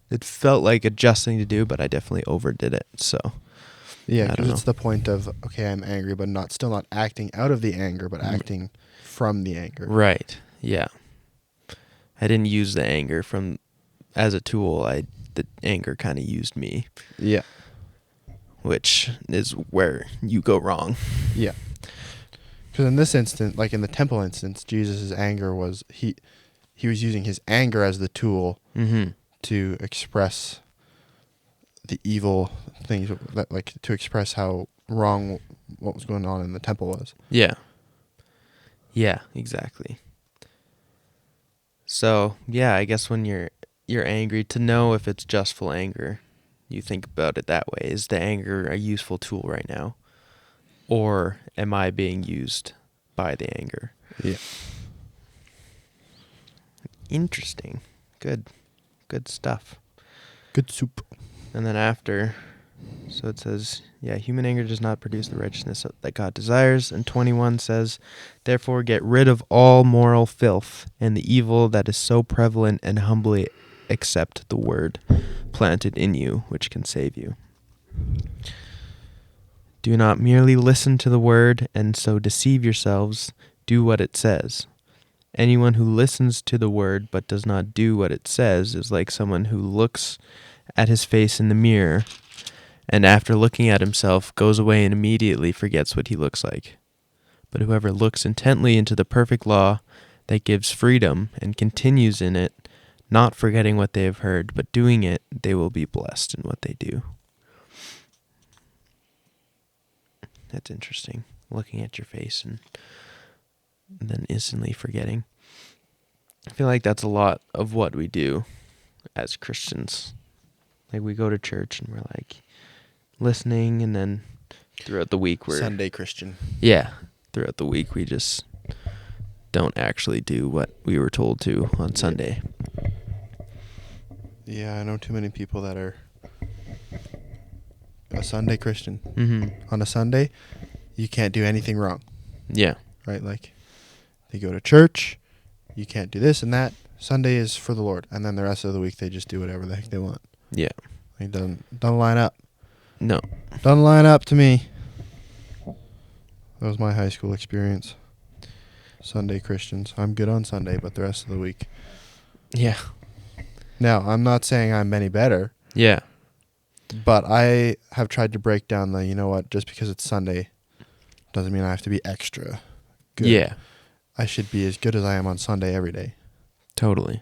It felt like a just thing to do, but I definitely overdid it. So yeah, because it's the point of, okay, I'm angry, but still not acting out of the anger, but acting from the anger. Right. Yeah. I didn't use the anger as a tool. The anger kind of used me. Yeah. Which is where you go wrong. Yeah. Because in this instance, like in the temple instance, Jesus' anger was, he was using his anger as the tool to express the evil things, like to express how wrong what was going on in the temple was. Yeah. Yeah, exactly. So, yeah, I guess when you're angry, to know if it's justful anger, you think about it that way. Is the anger a useful tool right now? Or am I being used by the anger? Yeah. Interesting. Good stuff. Good soup. And then after, so it says, human anger does not produce the righteousness that God desires. And 21 says, therefore get rid of all moral filth and the evil that is so prevalent, and humbly accept the word planted in you, which can save you. Do not merely listen to the word and so deceive yourselves. Do what it says. Anyone who listens to the word but does not do what it says is like someone who looks at his face in the mirror and after looking at himself goes away and immediately forgets what he looks like. But whoever looks intently into the perfect law that gives freedom and continues in it, not forgetting what they have heard, but doing it, they will be blessed in what they do. That's interesting. Looking at your face and then instantly forgetting. I feel like that's a lot of what we do as Christians. Like we go to church and we're like listening, and then throughout the week we're Sunday Christian. Yeah. Throughout the week we just don't actually do what we were told to on Sunday. Yeah, I know too many people that are a Sunday Christian. Mm-hmm. On a Sunday, you can't do anything wrong. Yeah. Right? Like, they go to church, you can't do this and that. Sunday is for the Lord. And then the rest of the week, they just do whatever the heck they want. Yeah. It doesn't line up. No. Doesn't line up to me. That was my high school experience. Sunday Christians. I'm good on Sunday, but the rest of the week. Yeah. Now, I'm not saying I'm any better. Yeah. But I have tried to break down the, you know what, just because it's Sunday doesn't mean I have to be extra good. Yeah. I should be as good as I am on Sunday every day. Totally.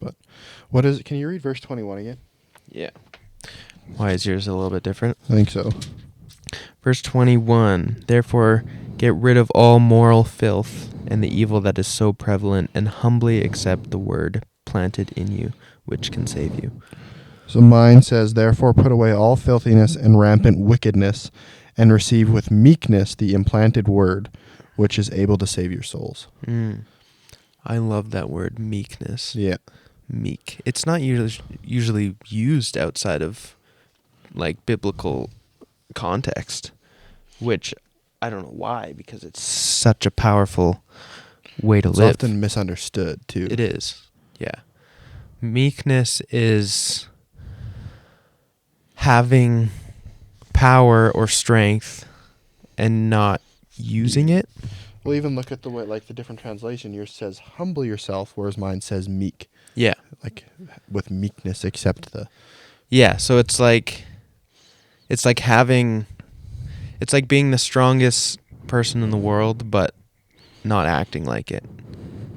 But what is it? Can you read verse 21 again? Yeah. Why is yours a little bit different? I think so. Verse 21, therefore get rid of all moral filth and the evil that is so prevalent, and humbly accept the word planted in you, which can save you. So mine says, therefore put away all filthiness and rampant wickedness, and receive with meekness the implanted word, which is able to save your souls. I love that word, meekness. Yeah. Meek. It's not usually used outside of like biblical context, which I don't know why, because it's such a powerful way to live. It's often misunderstood too. It is. Yeah. Meekness is having power or strength and not using it. Well, even look at the way, like the different translation. Yours says humble yourself, whereas mine says meek. Yeah. Like with meekness, accept the. Yeah. So it's like being the strongest person in the world, but not acting like it,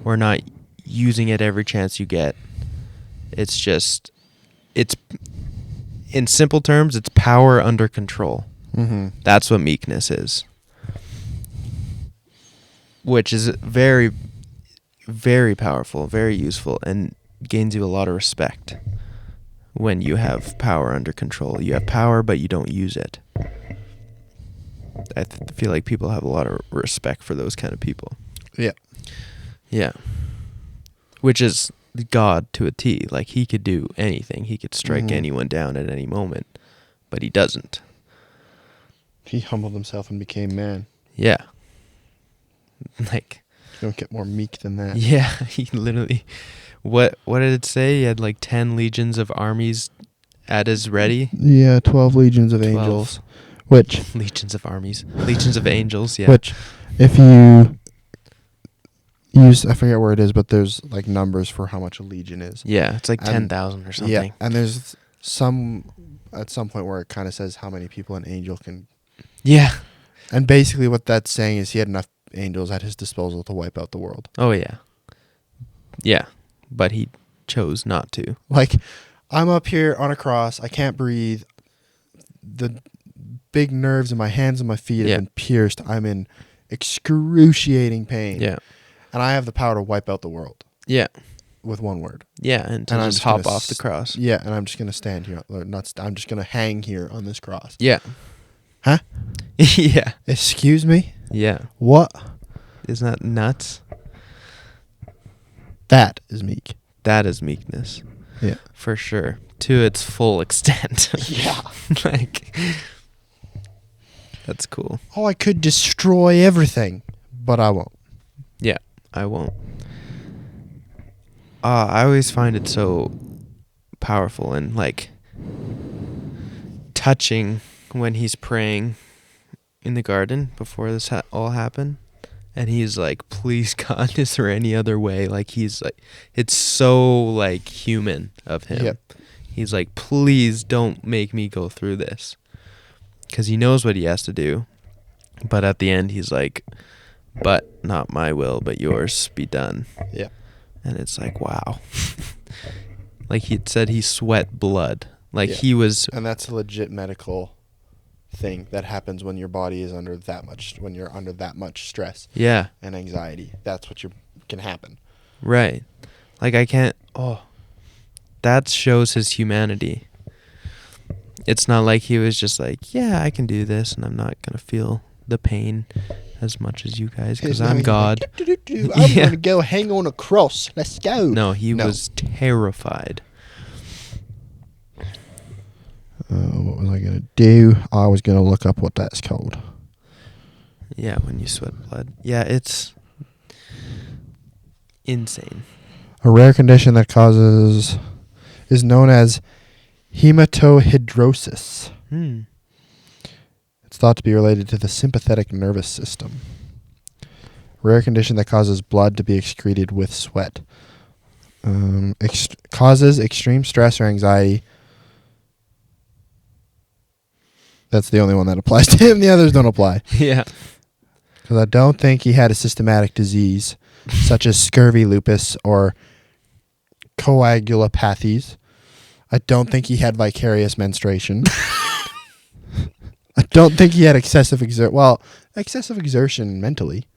or not using it every chance you get. It's in simple terms, it's power under control. Mm-hmm. That's what meekness is. Which is very, very powerful, very useful, and gains you a lot of respect when you have power under control. You have power, but you don't use it. I feel like people have a lot of respect for those kind of people. Yeah. Yeah. Which is God to a T. Like, he could do anything. He could strike anyone down at any moment, but he doesn't. He humbled himself and became man. Yeah. Like, you don't get more meek than that. Yeah, he literally... What did it say? He had like 10 legions of armies at his ready? Yeah, 12 legions of angels. Which... Legions of armies. Legions of angels, yeah. Which, if you use... I forget where it is, but there's like numbers for how much a legion is. Yeah, it's like 10,000 or something. Yeah, and there's some... At some point where it kind of says how many people an angel can... Yeah. And basically what that's saying is he had enough angels at his disposal to wipe out the world. Oh, yeah. Yeah. But he chose not to. Like, I'm up here on a cross. I can't breathe. The big nerves in my hands and my feet have been pierced. I'm in excruciating pain. Yeah. And I have the power to wipe out the world. Yeah. With one word. Yeah, and to just hop off the cross. Yeah, and I'm just going to stand here. I'm just going to hang here on this cross. Yeah. Huh? Yeah. Excuse me? Yeah. What? Isn't that nuts? That is meek. That is meekness. Yeah. For sure. To its full extent. Yeah. Like, that's cool. Oh, I could destroy everything, but I won't. Yeah, I won't. I always find it so powerful and, like, touching when he's praying in the garden before this all happened. And he's like, please, God, is there any other way? Like, he's like, it's so, like, human of him. Yep. He's like, please don't make me go through this. Because he knows what he has to do. But at the end, he's like, but not my will, but yours be done. Yeah. And it's like, wow. Like he said, he sweat blood. Like he was. And that's a legit medical thing that happens when your body is under that much, when you're under that much stress. Yeah. And anxiety. That's what can happen. Right. Like I can't. Oh. That shows his humanity. It's not like he was just like, yeah, I can do this and I'm not going to feel the pain as much as you guys because I'm God. Like, I'm going to go hang on a cross. Let's go. No, he was terrified. What was I going to do? I was going to look up what that's called. Yeah, when you sweat blood. Yeah, it's insane. A rare condition that is known as hematohidrosis. It's thought to be related to the sympathetic nervous system. Rare condition that causes blood to be excreted with sweat. Causes extreme stress or anxiety. That's the only one that applies to him. The others don't apply. Yeah. Because I don't think he had a systematic disease such as scurvy, lupus, or coagulopathies. I don't think he had vicarious menstruation. I don't think he had excessive exertion mentally.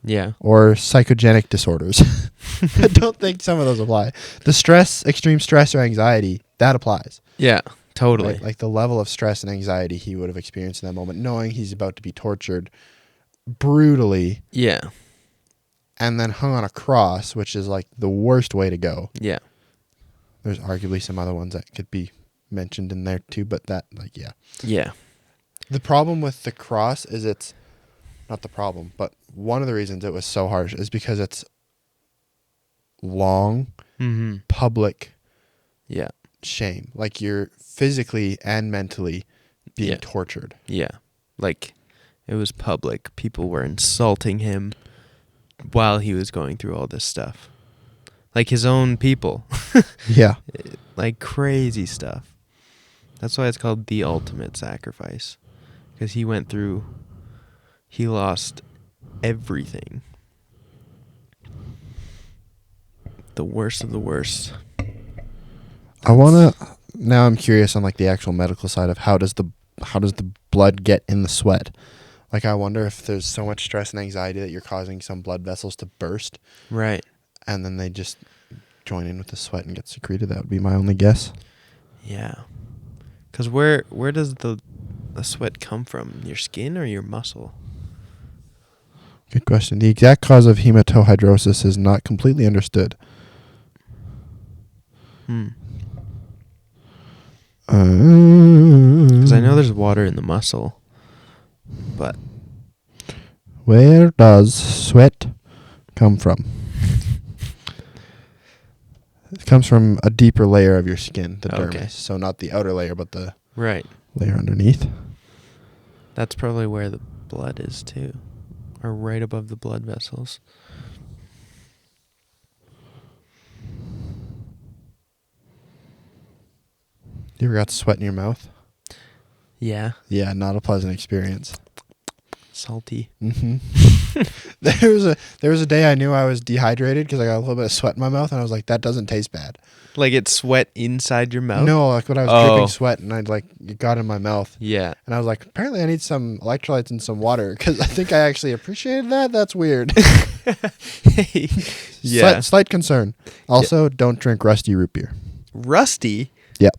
Yeah. Or psychogenic disorders. I don't think some of those apply. The extreme stress or anxiety, that applies. Yeah, totally. Like the level of stress and anxiety he would have experienced in that moment, knowing he's about to be tortured brutally. Yeah. And then hung on a cross, which is like the worst way to go. Yeah. There's arguably some other ones that could be mentioned in there too, but that, like, yeah. Yeah. The problem with the cross is it's not the problem, but one of the reasons it was so harsh is because it's long, public shame. Like you're physically and mentally being tortured. Yeah. Like it was public. People were insulting him while he was going through all this stuff. Like his own people. Yeah. Like crazy stuff. That's why it's called the ultimate sacrifice. Because he lost everything. The worst of the worst. Now I'm curious on like the actual medical side of how does the blood get in the sweat? Like I wonder if there's so much stress and anxiety that you're causing some blood vessels to burst. Right. And then they just join in with the sweat and get secreted. That would be my only guess. Yeah. Because where does the sweat come from? Your skin or your muscle? Good question. The exact cause of hematohydrosis is not completely understood. Because I know there's water in the muscle, but Where does sweat come from? It comes from a deeper layer of your skin, the dermis. Okay. So not the outer layer, but the right. layer underneath. That's probably where the blood is too, or right above the blood vessels. You ever got sweat in your mouth? Yeah. Yeah, not a pleasant experience. Salty. Mm-hmm. there was a day I knew I was dehydrated because I got a little bit of sweat in my mouth, and I was like, that doesn't taste bad. Like it's sweat inside your mouth? No, like when I was dripping sweat, and it got in my mouth. Yeah. And I was like, apparently I need some electrolytes and some water because I think I actually appreciated that. That's weird. Yeah. Slight concern. Also, don't drink rusty root beer. Rusty? Yep.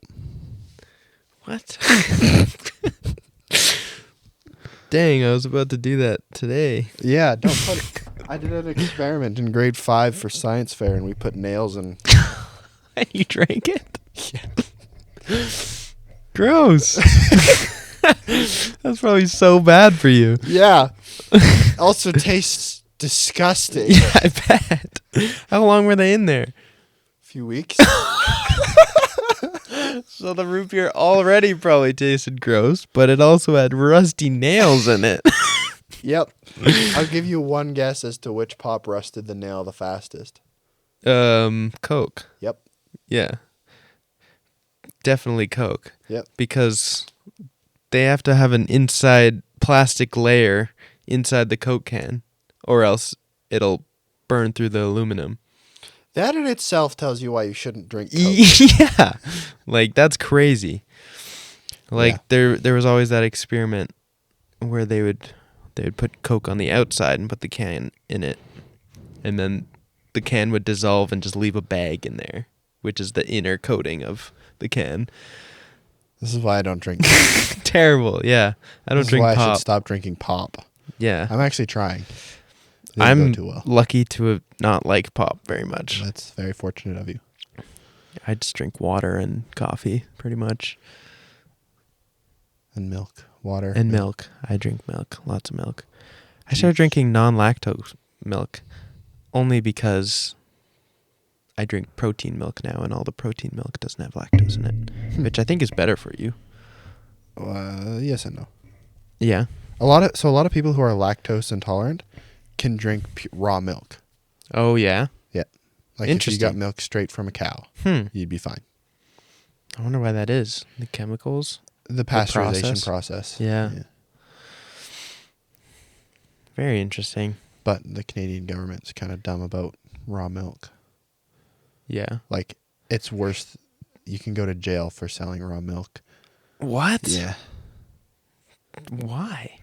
What? Dang, I was about to do that today. Yeah, don't put it. I did an experiment in grade 5 for science fair, and we put nails in. And you drank it? Yeah. Gross. That's probably so bad for you. Yeah. Also tastes disgusting. Yeah, I bet. How long were they in there? A few weeks. So the root beer already probably tasted gross, but it also had rusty nails in it. Yep. I'll give you one guess as to which pop rusted the nail the fastest. Coke. Yep. Yeah. Definitely Coke. Yep. Because they have to have an inside plastic layer inside the Coke can, or else it'll burn through the aluminum. That in itself tells you why you shouldn't drink Coke. Yeah. Like, that's crazy. Like, there was always that experiment where they would put Coke on the outside and put the can in it, and then the can would dissolve and just leave a bag in there, which is the inner coating of the can. This is why I don't drink. Terrible, yeah. I don't drink pop. This is why I pop. should stop drinking pop. Yeah. I'm actually trying. I'm go too well. lucky to have not liked pop very much. That's very fortunate of you. I just drink water and coffee, pretty much. And milk. Water. And milk. I drink milk. Lots of milk. I started drinking non-lactose milk only because I drink protein milk now, and all the protein milk doesn't have lactose in it, which I think is better for you. Yes and no. Yeah. A lot of people who are lactose intolerant can drink raw milk. Oh, yeah? Yeah. Like if you got milk straight from a cow, you'd be fine. I wonder why that is. The chemicals? The pasteurization process. Yeah. Very interesting. But the Canadian government's kind of dumb about raw milk. Yeah. Like, it's worse. You can go to jail for selling raw milk. What? Yeah. Why?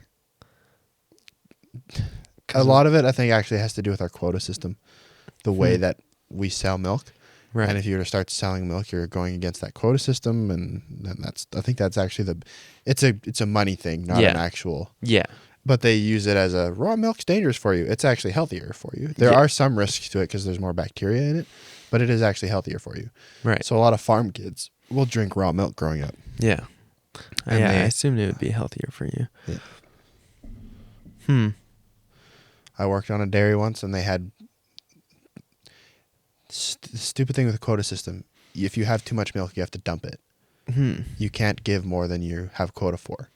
A lot of it, I think, actually has to do with our quota system. The way that we sell milk. Right. And if you were to start selling milk, you're going against that quota system, and then I think that's actually it's a money thing, not an actual. Yeah. But they use it as a raw milk's dangerous for you. It's actually healthier for you. There are some risks to it because there's more bacteria in it, but it is actually healthier for you. Right. So a lot of farm kids will drink raw milk growing up. Yeah. And I assumed it would be healthier for you. Yeah. I worked on a dairy once, and they had stupid thing with the quota system. If you have too much milk, you have to dump it. You can't give more than you have quota for.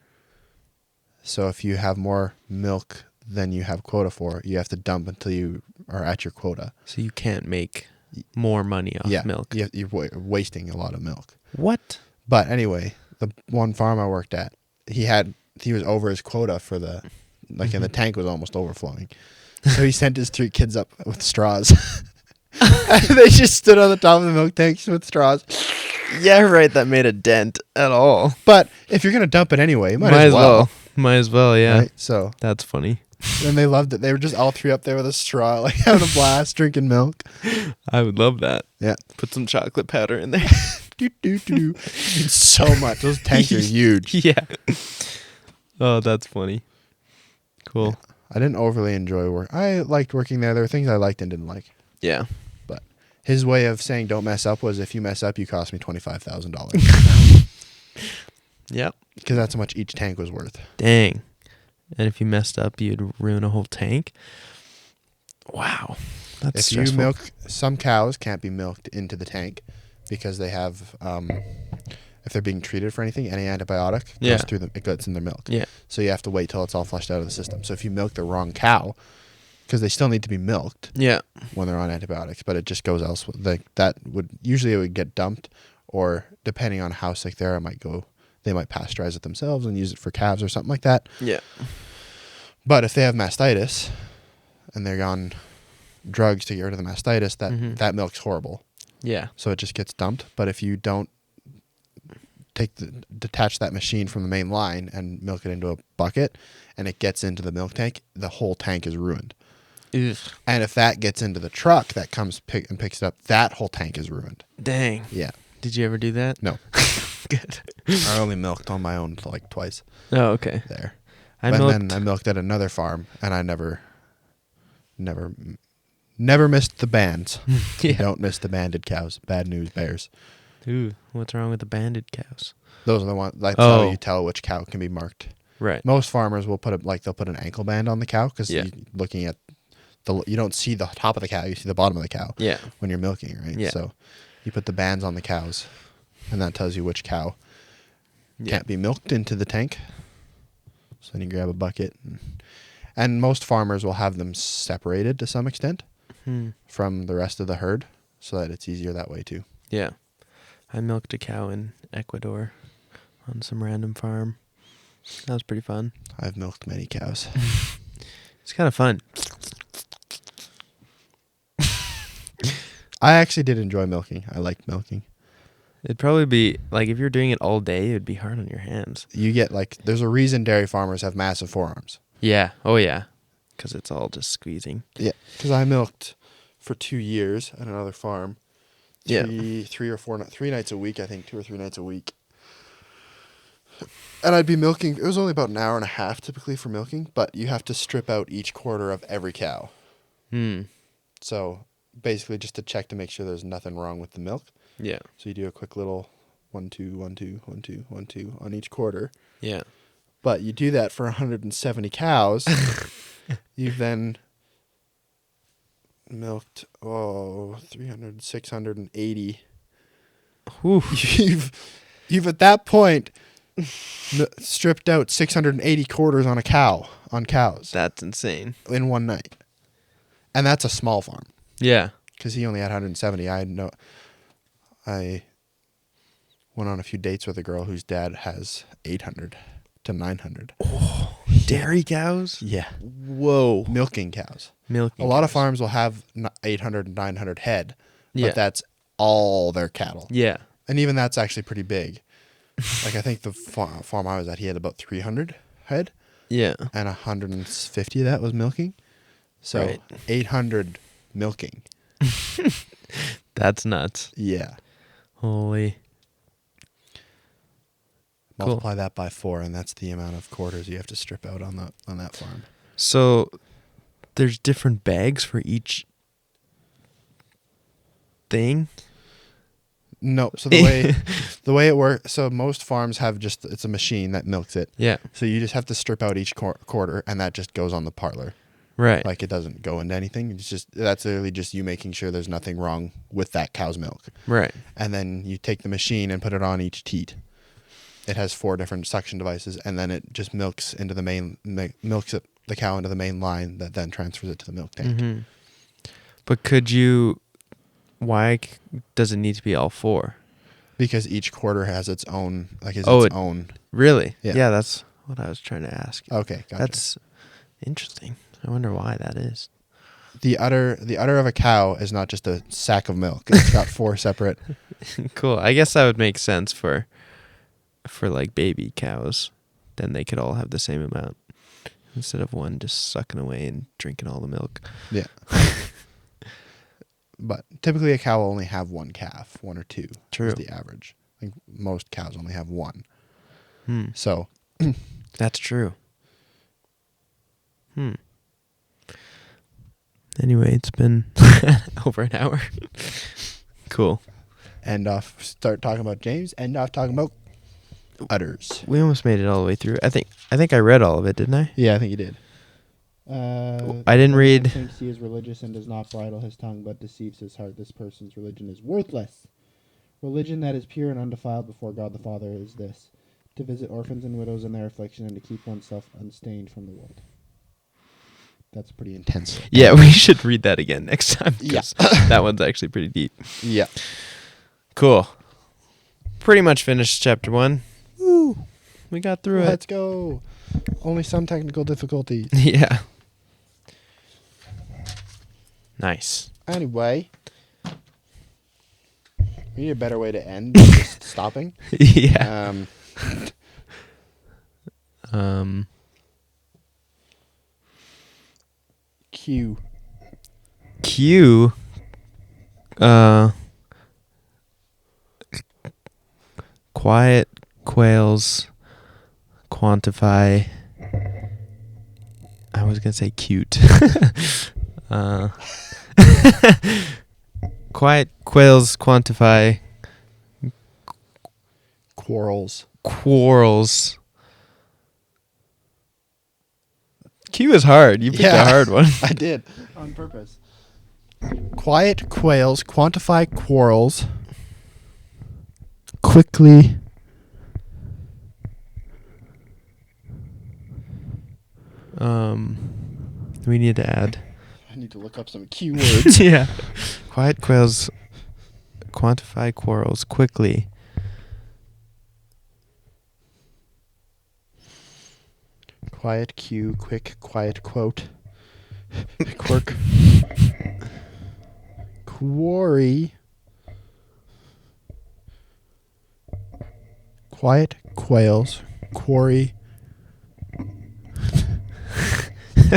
So if you have more milk than you have quota for, you have to dump until you are at your quota. So you can't make more money off milk. Yeah, you're wasting a lot of milk. What? But anyway, the one farm I worked at, he was over his quota for and the tank was almost overflowing. So he sent his 3 kids up with straws. They just stood on the top of the milk tanks with straws. Yeah, right. That made a dent at all. But if you're gonna dump it anyway, you might as well. Might as well, yeah. Right? So that's funny. And they loved it. They were just all 3 up there with a straw, like having a blast, drinking milk. I would love that. Yeah. Put some chocolate powder in there. It's so much. Those tanks are huge. Yeah. Oh, that's funny. Cool. Yeah. I didn't overly enjoy work. I liked working there. There were things I liked and didn't like. Yeah. But his way of saying don't mess up was, if you mess up, you cost me $25,000. Yep. Because that's how much each tank was worth. Dang. And if you messed up, you'd ruin a whole tank. Wow. That's If stressful. you milk, some cows can't be milked into the tank because they have, if they're being treated for anything, any antibiotic goes through them, it gets in their milk. Yeah. So you have to wait till it's all flushed out of the system. So if you milk the wrong cow, because they still need to be milked Yeah. when they're on antibiotics, but it just goes elsewhere. It would get dumped, or depending on how sick they are, they might pasteurize it themselves and use it for calves or something like that. Yeah. But if they have mastitis and they're on drugs to get rid of the mastitis, that milk's horrible. Yeah. So it just gets dumped. But if you don't detach that machine from the main line and milk it into a bucket and it gets into the milk tank, the whole tank is ruined. Ugh. And if that gets into the truck that comes and picks it up, that whole tank is ruined. Dang. Yeah. Did you ever do that? No. Good. I only milked on my own like twice Oh, okay. there. Then I milked at another farm, and I never missed the bands. Yeah. You don't miss the banded cows. Bad news bears. Ooh, what's wrong with the banded cows? Those are the ones. That's how you tell which cow can be marked. Right. Most farmers will they'll put an ankle band on the cow because looking at you don't see the top of the cow, you see the bottom of the cow. Yeah. When you're milking, right? Yeah. So you put the bands on the cows, and that tells you which cow can't be milked into the tank. So then you grab a bucket, and most farmers will have them separated to some extent from the rest of the herd, so that it's easier that way too. Yeah. I milked a cow in Ecuador on some random farm. That was pretty fun. I've milked many cows. It's kind of fun. I actually did enjoy milking. I liked milking. It'd probably be, like, if you're doing it all day, it'd be hard on your hands. You get, there's a reason dairy farmers have massive forearms. Yeah. Oh, yeah. Because it's all just squeezing. Yeah. Because I milked for 2 years at another farm. Three nights a week, I think, 2 or 3 nights a week. And I'd be milking. It was only about an hour and a half typically for milking, but you have to strip out each quarter of every cow. So basically just to check to make sure there's nothing wrong with the milk. Yeah. So you do a quick little 1, 2, 1, 2, 1, 2, 1, 2 on each quarter. Yeah. But you do that for 170 cows. You've then milked 300, 680. Whew. You've at that point stripped out 680 quarters on cows That's insane. in one night. And that's a small farm. Yeah. Because he only had 170. I went on a few dates with a girl whose dad has 800 to 900. Oh, dairy cows? Yeah. Whoa. Milking cows. Milking A lot of farms will have 800 and 900 head, but Yeah. that's all their cattle. Yeah. And even that's actually pretty big. Like, I think the farm I was at, he had about 300 head, Yeah. and 150 of that was milking. So Right. 800 milking. That's nuts. Yeah. Holy. Cool. Multiply that by 4, and that's the amount of quarters you have to strip out on that farm. So there's different bags for each thing? No, so the way it works, so most farms have it's a machine that milks it. Yeah. So you just have to strip out each quarter, and that just goes on the parlor. Right. Like, it doesn't go into anything. That's literally just you making sure there's nothing wrong with that cow's milk. Right. And then you take the machine and put it on each teat. It has 4 different suction devices, and then it just milks into the the cow into the main line that then transfers it to the milk tank. Mm-hmm. But why does it need to be all 4? Because each quarter has its own, its own. Really? Yeah. That's what I was trying to ask. Okay, gotcha. That's interesting. I wonder why that is. The udder of a cow is not just a sack of milk. It's got 4 separate. Cool. I guess that would make sense for like baby cows. Then they could all have the same amount instead of one just sucking away and drinking all the milk. Yeah. But typically a cow will only have one calf, one or two. True. Is the average. I think most cows only have one. Hmm. So That's true. Anyway, it's been over an hour. Cool. Start talking about James. End off talking about udders. We almost made it all the way through. I think I read all of it, didn't I? Yeah, I think you did. I didn't read. Thinks he is religious and does not bridle his tongue, but deceives his heart. This person's religion is worthless. Religion that is pure and undefiled before God the Father is this: to visit orphans and widows in their affliction and to keep oneself unstained from the world. That's pretty intense. Yeah, we should read that again next time. Yeah. That one's actually pretty deep. Yeah. Cool. Pretty much finished chapter 1. Woo! We got through it. Let's go. Only some technical difficulties. Yeah. Nice. Anyway, we need a better way to end than just stopping. Yeah. Q. Quiet quails quantify. I was gonna say cute. Quiet quails quantify Quarrels. Q is hard. You picked a hard one. I did. On purpose. Quiet quails quantify quarrels quickly. We need to add. I need to look up some keywords. Yeah. Quiet quails quantify quarrels quickly. Quiet Q, quick, quiet quote. Quirk. Quarry. Quiet quails. Quarry.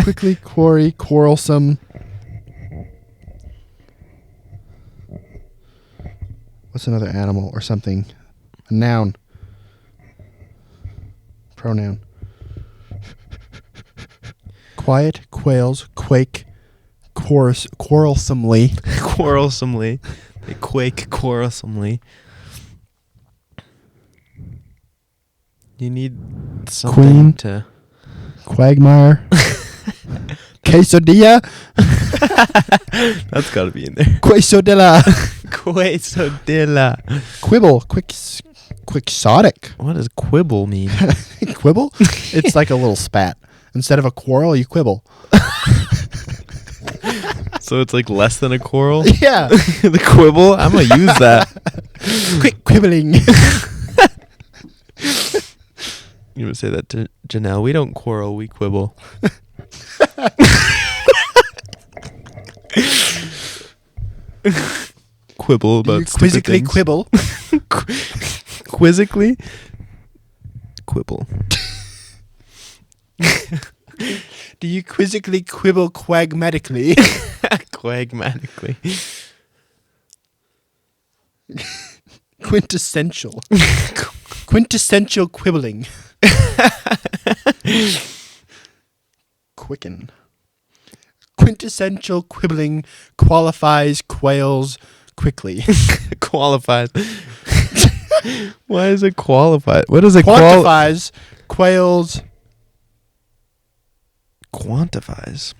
Quickly quarry. Quarrelsome. What's another animal or something? A noun. Pronoun. Quiet quails quake quarrelsomely. Quarrelsomely. They quake quarrelsomely. You need something Queen. to... Quagmire. Quesadilla. That's gotta be in there. Quesadilla. Quesadilla. Quibble. Quixotic. What does quibble mean? Quibble? It's like a little spat. Instead of a quarrel, you quibble. So it's like less than a quarrel? Yeah. The quibble? I'm gonna use that. Quick quibbling. You would say that to Janelle. We don't quarrel, we quibble. Quibble about you stupid quizzically things. quibble. Quizzically? Quibble. Do you quizzically quibble quagmatically? Quagmatically. Quintessential. Quintessential quibbling. Quicken. Quintessential quibbling qualifies quails quickly. Qualifies. Why is it qualified? What is it Quantifies quails. Quantifies.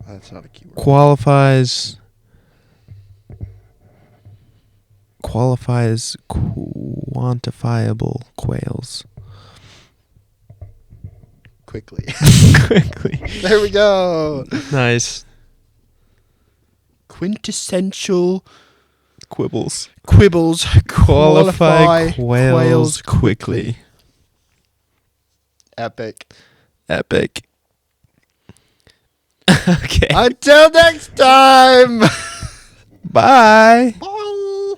That's not a keyword. Qualifies quantifiable quails. Quickly. Quickly. There we go. Nice. Quintessential Quibbles. quibbles Qualify quails quickly. Epic. Epic. Okay. Until next time. Bye. Bye.